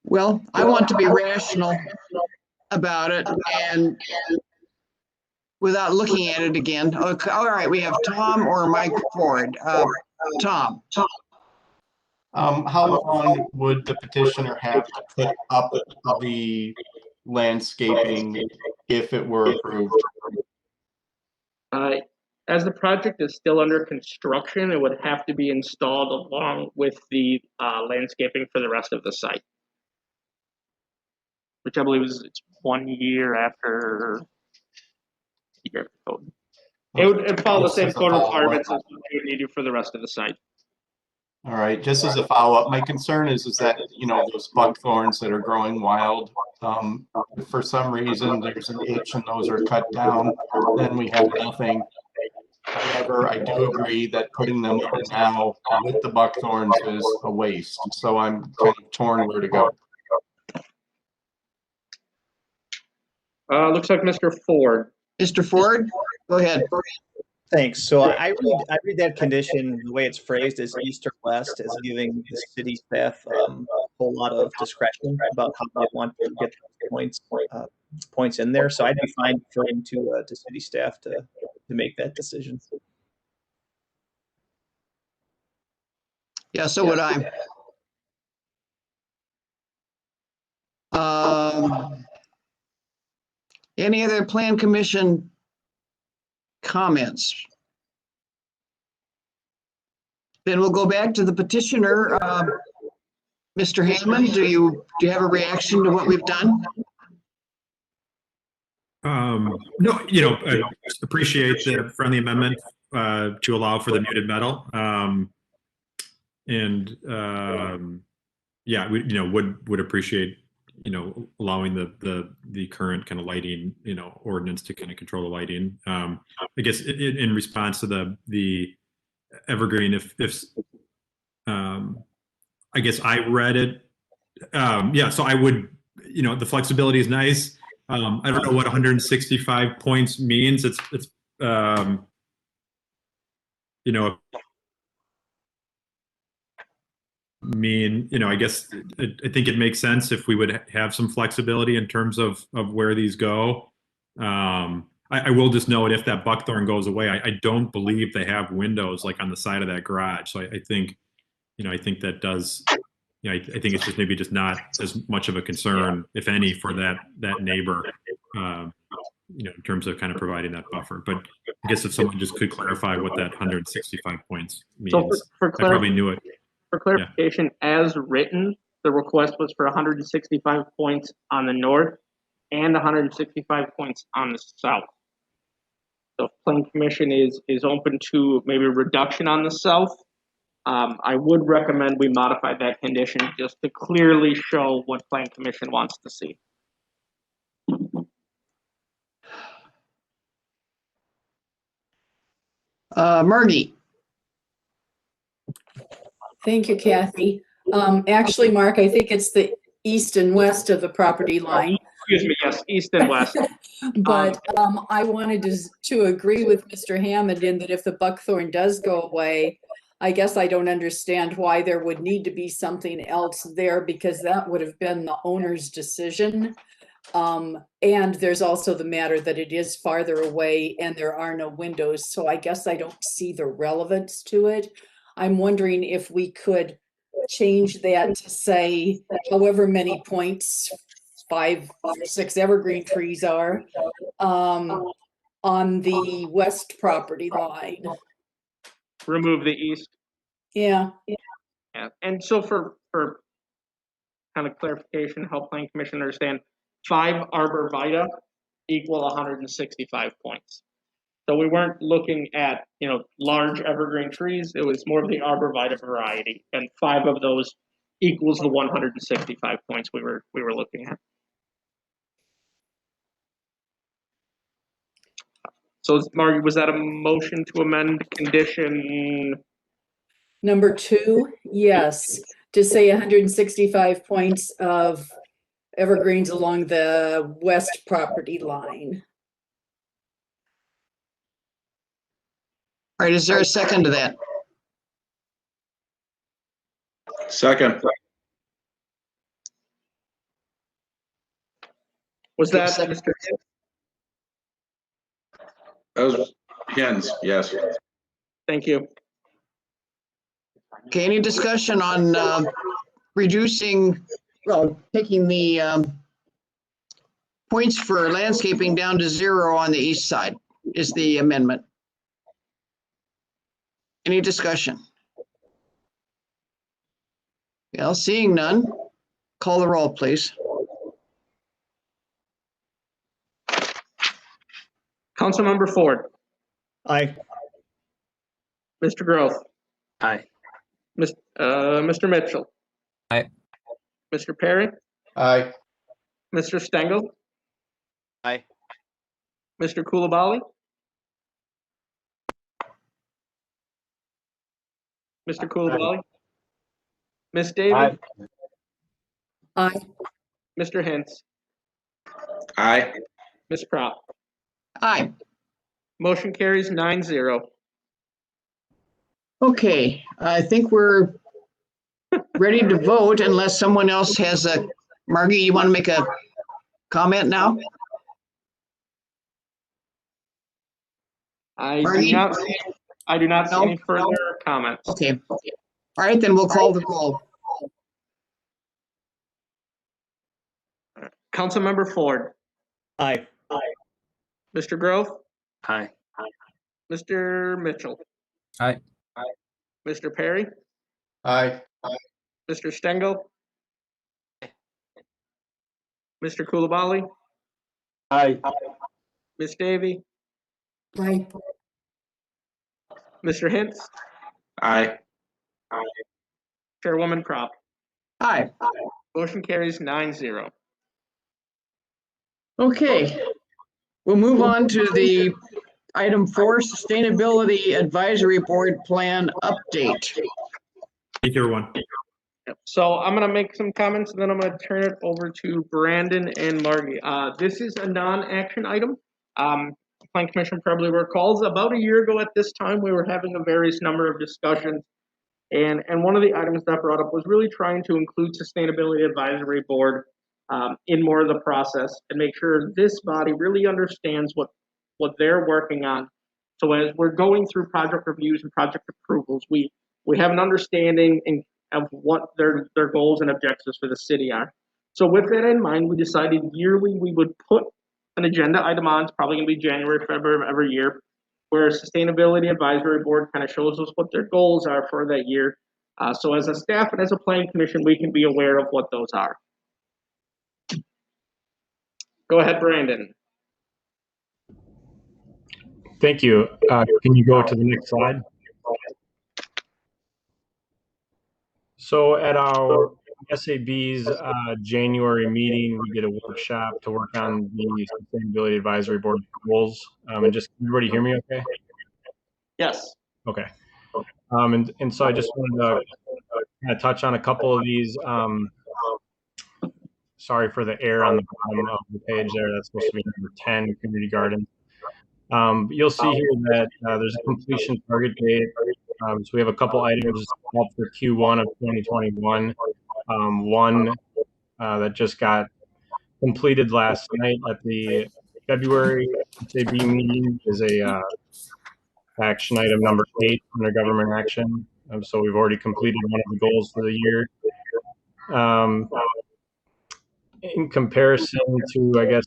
Well, I want to be rational about it and without looking at it again. Okay, all right, we have Tom or Mike Ford. Tom. How long would the petitioner have to put up the landscaping if it were approved? As the project is still under construction, it would have to be installed along with the landscaping for the rest of the site. which I believe is it's 1 year after code. It'd follow the Just same as a code follow-up. requirements as what you would need to for the rest of the site. All right, just as a follow-up, my concern is that, you know, those buckthorns that are growing wild, if for some reason there's an itch and those are cut down, then we have nothing. However, I do agree that putting them up now with the buckthorns is a waste. So I'm kind of torn where to go. Looks like Mr. Ford. Mr. Ford, go ahead. Thanks. So I read that condition, the way it's phrased as east or west, as giving the city staff a whole lot of discretion about how they want to get points in there. So I'd be fine referring to city staff to make that decision. Yeah, so would I. Any other plan commission comments? Then we'll go back to the petitioner. Mr. Hammond, do you have a reaction to what we've done? No, I appreciate the friendly amendment to allow for the muted metal. Yeah, we would appreciate allowing the current kind of lighting ordinance to kind of control the lighting. I guess in response to the Evergreen, if I guess I read it, yeah, so I would, the flexibility is nice. I don't know what 165 points means. It's I guess I think it makes sense if we would have some flexibility in terms of where these go. I will just note, if that buckthorn goes away, I don't believe they have windows like on the side of that garage. So I think, I think that does, I think it's just maybe just not as much of a concern, if any, for that neighbor, in terms of kind of providing that buffer. But I guess if someone just could clarify what that 165 points means. So I probably knew it. For clarification, as written, the request was for 165 points on the north and 165 points on the south. So if Plan Commission is open to maybe a reduction on the south, I would recommend we modify that condition just to clearly show what Plan Commission wants to see. Margie. Thank you, Kathy. Actually, Mark, I think it's the east and west of the property line. Excuse me, yes, east and west. But I wanted to agree with Mr. Hammond in that if the buckthorn does go away, I guess I don't understand why there would need to be something else there, because that would have been the owner's decision. And there's also the matter that it is farther away and there are no windows. So I guess I don't see the relevance to it. I'm wondering if we could change that to say however many points 5 or 6 evergreen trees are on the west property line. Remove the east. Yeah. Yeah. And so for kind of clarification, help Plan Commission understand, 5 arborvitae equal 165 points. So we weren't looking at, large evergreen trees. It was more of the arborvitae variety, and 5 of those equals the 165 points we were looking at. So, Margie, was that a motion to amend condition? Number 2, yes, to say 165 points of evergreens along the west property line. All right, is there a second to that? Second. Was that Mr. Hicks? That was Hens, yes. Thank you. Okay, any discussion on taking the points for landscaping down to 0 on the east side is the amendment. Any discussion? Well, seeing none, call the roll, please. Councilmember Ford, Aye. Mr. Grove, Aye. Mr. Mitchell, Aye. Mr. Perry, Aye. Mr. Stengel, Aye. Mr. Coulibaly, Mr. Coulibaly, Ms. Davy, Aye. Aye. Mr. Hintz, Aye. Ms. Prop. Aye. Motion carries 9-0. Okay, I think we're ready to vote unless someone else has a, Margie, you want to make a comment now? I Margie? do not see No? any further comments. Okay. All right, then we'll call the roll. Councilmember Ford, Aye. Mr. Grove, Aye. Mr. Mitchell, Aye. Mr. Perry, Aye. Mr. Stengel, Mr. Coulibaly, Aye. Ms. Davy, Aye. Mr. Hintz, Aye. Chairwoman Prop. Aye. Motion carries 9-0. Okay, we'll move on to the item 4, Sustainability Advisory Board Plan Update. Thank you, everyone. So I'm going to make some comments and then I'm going to turn it over to Brandon and Margie. This is a non-action item. Plan Commission probably recalls about a year ago at this time, we were having a various number of discussions. And one of the items that brought up was really trying to include Sustainability Advisory Board in more of the process and make sure this body really understands what they're working on. So as we're going through project reviews and project approvals, we have an understanding of what their goals and objectives for the city are. So with that in mind, we decided yearly we would put an agenda item on. It's probably going to be January, February of every year, where Sustainability Advisory Board kind of shows us what their goals are for that year. So as a staff and as a planning commission, we can be aware of what those are. Go ahead, Brandon. Thank you. Can you go to the next slide? So at our SAB's January meeting, we did a workshop to work on the Sustainability Advisory Board goals. And just, can everybody hear me okay? Yes. Okay. And so I just wanted to kind of touch on a couple of these. Sorry for the error on the bottom of the page there. That's supposed to be number 10, community garden. You'll see here that there's a completion target date. So we have a couple items up for Q1 of 2021. One that just got completed last night at the February SAB meeting is a action item number 8 under government action. So we've already completed one of the goals for the year. In comparison to, I guess,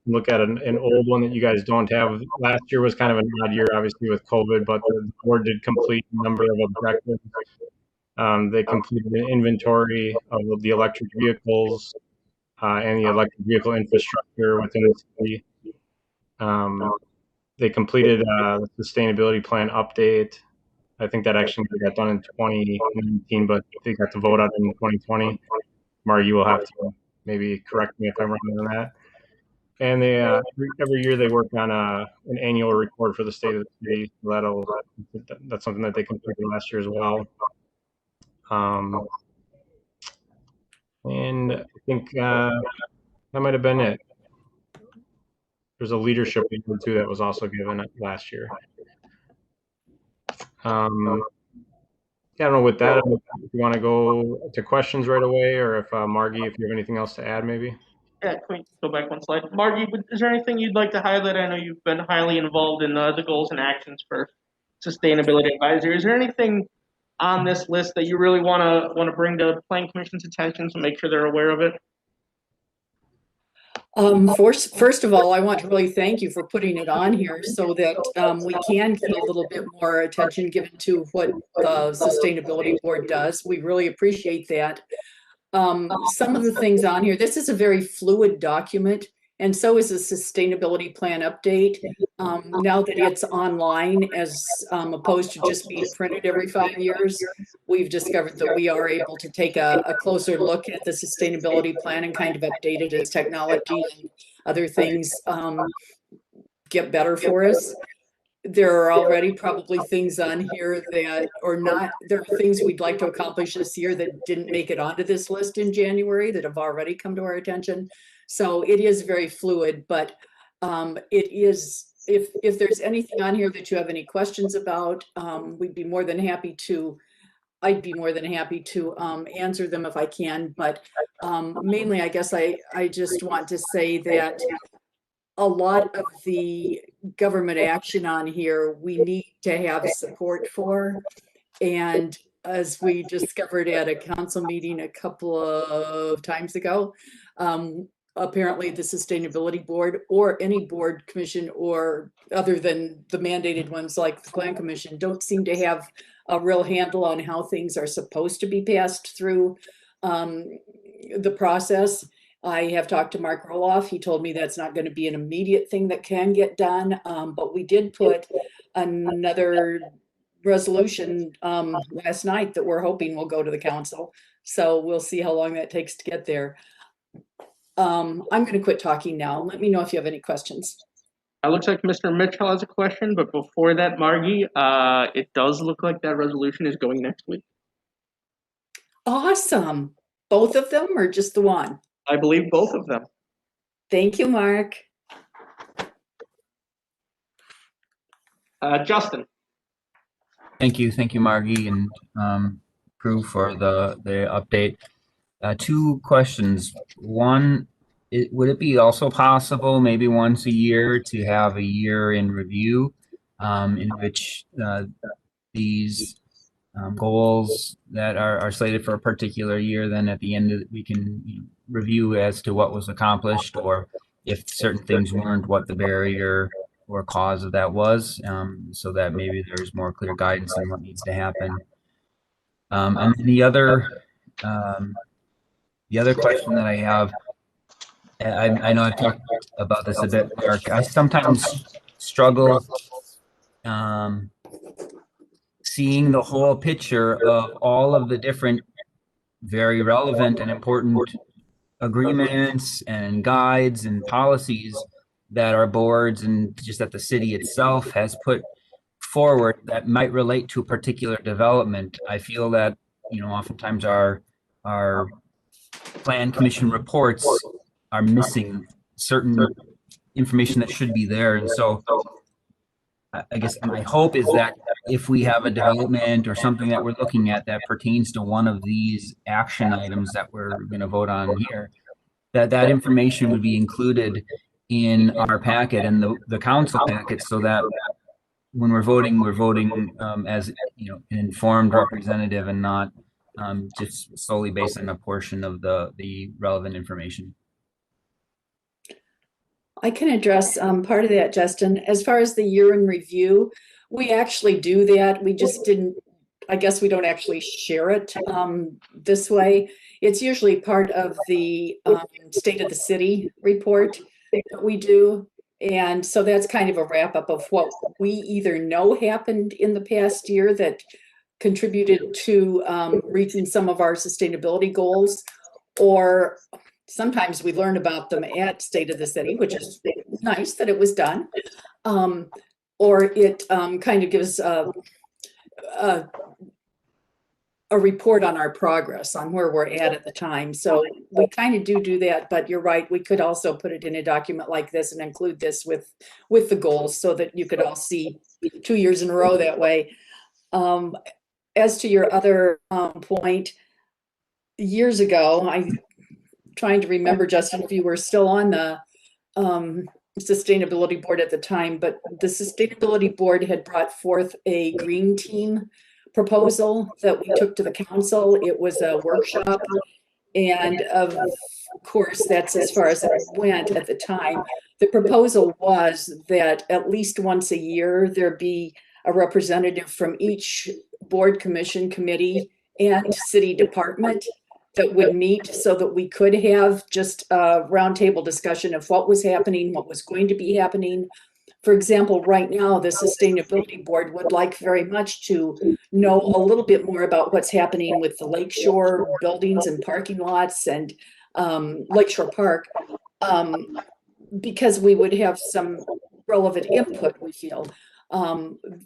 look at an old one that you guys don't have. Last year was kind of an odd year, obviously, with COVID, but the board did complete a number of objectives. They completed an inventory of the electric vehicles and the electric vehicle infrastructure within the city. They completed the sustainability plan update. I think that actually got done in 2019, but they got to vote on it in 2020. Margie will have to maybe correct me if I'm wrong on that. And they every year they work on an annual report for the state of the city. So that's something that they completed last year as well. And I think that might have been it. There's a leadership report too that was also given last year. Yeah, I don't know with that, if you want to go to questions right away, or if Margie, if you have anything else to add, maybe. Yeah, can we go back one slide? Margie, is there anything you'd like to highlight? I know you've been highly involved in the goals and actions for Sustainability Advisory. Is there anything on this list that you really want to bring to Planning Commission's attention to make sure they're aware of it? First of all, I want to really thank you for putting it on here so that we can get a little bit more attention given to what the Sustainability Board does. We really appreciate that. Some of the things on here, this is a very fluid document. And so is the sustainability plan update. Now that it's online, as opposed to just being printed every 5 years, we've discovered that we are able to take a closer look at the sustainability plan and kind of update it as technology and other things get better for us. There are already probably things on here that are not, there are things we'd like to accomplish this year that didn't make it onto this list in January that have already come to our attention. So it is very fluid, but it is, if there's anything on here that you have any questions about, we'd be more than happy to, I'd be more than happy to answer them if I can. But mainly, I guess I just want to say that a lot of the government action on here, we need to have support for. And as we discovered at a council meeting a couple of times ago, apparently the Sustainability Board or any board commission or other than the mandated ones like the Plan Commission don't seem to have a real handle on how things are supposed to be passed through the process. I have talked to Mark Roloff. He told me that's not going to be an immediate thing that can get done, but we did put another resolution last night that we're hoping will go to the council. So we'll see how long that takes to get there. I'm going to quit talking now. Let me know if you have any questions. It looks like Mr. Mitchell has a question, but before that, Margie, it does look like that resolution is going next week. Awesome. Both of them or just the one? I believe both of them. Thank you, Mark. Justin. Thank you, Margie and crew for the update. Two questions. One, would it be also possible maybe once a year to have a year in review in which these goals that are slated for a particular year, then at the end of it, we can review as to what was accomplished or if certain things weren't, what the barrier or cause of that was, so that maybe there's more clear guidance on what needs to happen. And the other question that I have, I know I've talked about this a bit, Mark. I sometimes struggle seeing the whole picture of all of the different very relevant and important agreements and guides and policies that our boards and just that the city itself has put forward that might relate to a particular development. I feel that, oftentimes our plan commission reports are missing certain information that should be there. And so I guess my hope is that if we have a development or something that we're looking at that pertains to one of these action items that we're going to vote on here, that information would be included in our packet and the council packet, so that when we're voting as an informed representative and not just solely based on a portion of the relevant information. I can address part of that, Justin. As far as the year in review, we actually do that. We just didn't, I guess we don't actually share it this way. It's usually part of the State of the City report that we do. And so that's kind of a wrap up of what we either know happened in the past year that contributed to reaching some of our sustainability goals, or sometimes we learn about them at State of the City, which is nice that it was done. Or it kind of gives a report on our progress, on where we're at the time. So we kind of do that, but you're right. We could also put it in a document like this and include this with the goals so that you could all see 2 years in a row that way. As to your other point, years ago, I'm trying to remember, Justin, if you were still on the Sustainability Board at the time, but the Sustainability Board had brought forth a green team proposal that we took to the council. It was a workshop, and of course, that's as far as it went at the time. The proposal was that at least once a year, there be a representative from each board, commission, committee, and city department that would meet so that we could have just a roundtable discussion of what was happening, what was going to be happening. For example, right now, the Sustainability Board would like very much to know a little bit more about what's happening with the lakeshore buildings and parking lots and Lakeshore Park, because we would have some relevant input, we feel.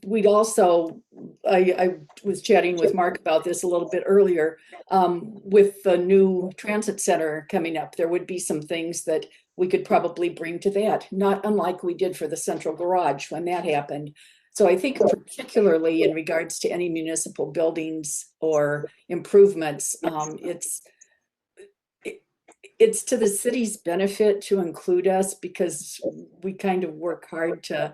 We'd also, I was chatting with Mark about this a little bit earlier, with the new transit center coming up, there would be some things that we could probably bring to that, not unlike we did for the central garage when that happened. So I think particularly in regards to any municipal buildings or improvements, it's to the city's benefit to include us because we kind of work hard to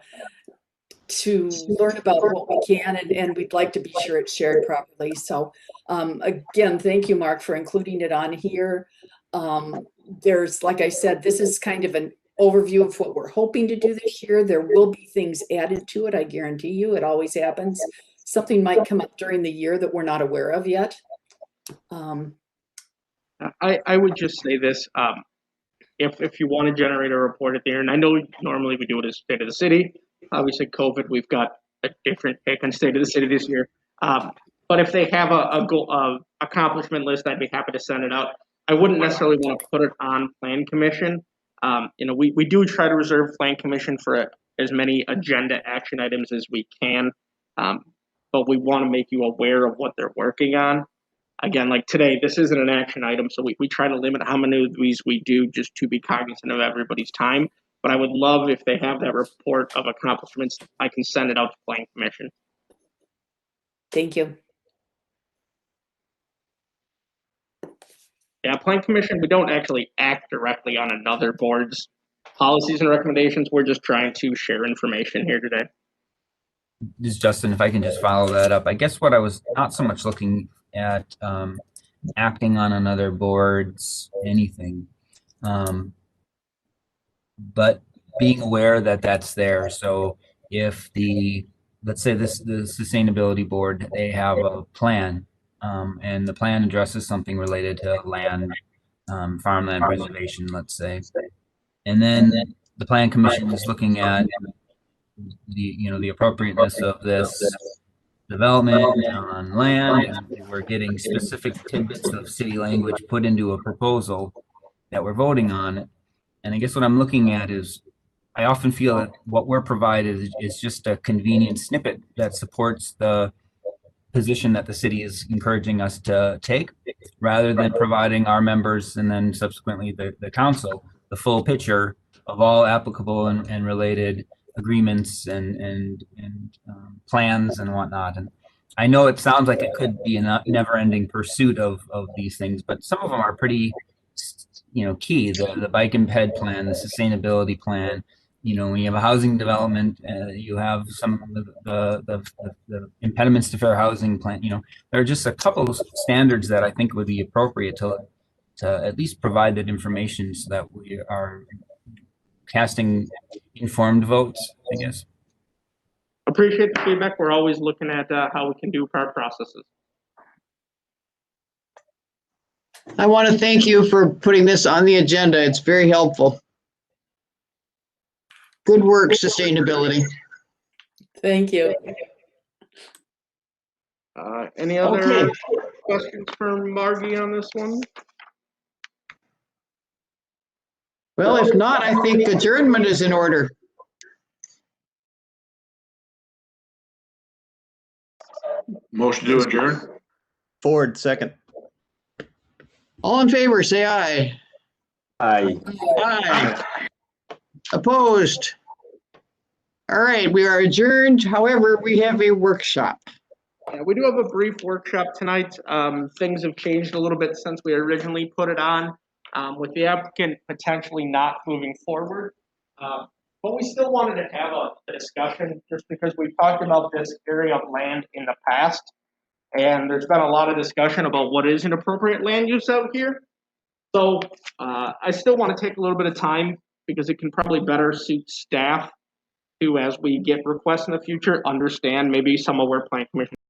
learn about what we can, and we'd like to be sure it's shared properly. So again, thank you, Mark, for including it on here. There's, like I said, this is kind of an overview of what we're hoping to do this year. There will be things added to it, I guarantee you. It always happens. Something might come up during the year that we're not aware of yet. I would just say this, if you want to generate a report at the end, I know normally we do it as State of the City. Obviously, COVID, we've got a different take on State of the City this year. But if they have a goal, accomplishment list, I'd be happy to send it out. I wouldn't necessarily want to put it on Plan Commission. We do try to reserve Plan Commission for as many agenda action items as we can. But we want to make you aware of what they're working on. Again, like today, this isn't an action item, so we try to limit how many of these we do just to be cognizant of everybody's time. But I would love if they have that report of accomplishments, I can send it out to Plan Commission. Thank you. Yeah, Plan Commission, we don't actually act directly on another board's policies and recommendations. We're just trying to share information here today. This is Justin, if I can just follow that up. I guess what I was not so much looking at acting on another board's anything, but being aware that that's there. So if let's say the Sustainability Board, they have a plan, and the plan addresses something related to land, farmland preservation, let's say, and then the Plan Commission is looking at the appropriateness of this development on land, and we're getting specific tidbits of city language put into a proposal that we're voting on. And I guess what I'm looking at is, I often feel that what we're provided is just a convenient snippet that supports the position that the city is encouraging us to take, rather than providing our members and then subsequently the council the full picture of all applicable and related agreements and plans and whatnot. And I know it sounds like it could be a never-ending pursuit of these things, but some of them are pretty, key. The bike and ped plan, the sustainability plan. When you have a housing development, you have some of the impediments to fair housing plan. There are just a couple of standards that I think would be appropriate to at least provide that information so that we are casting informed votes, I guess. Appreciate the feedback. We're always looking at how we can do our processes. I want to thank you for putting this on the agenda. It's very helpful. Good work, sustainability. Thank you. Any other questions for Margie on this one? Well, if not, I think adjournment is in order. Motion to adjourn. Ford, second. All in favor, say aye. Aye. Aye. Opposed? All right, we are adjourned. However, we have a workshop. Yeah, we do have a brief workshop tonight. Things have changed a little bit since we originally put it on, with the applicant potentially not moving forward. But we still wanted to have a discussion just because we've talked about this area of land in the past. And there's been a lot of discussion about what is an appropriate land use out here. So I still want to take a little bit of time because it can probably better suit staff to, as we get requests in the future, understand maybe some of where Plan Commission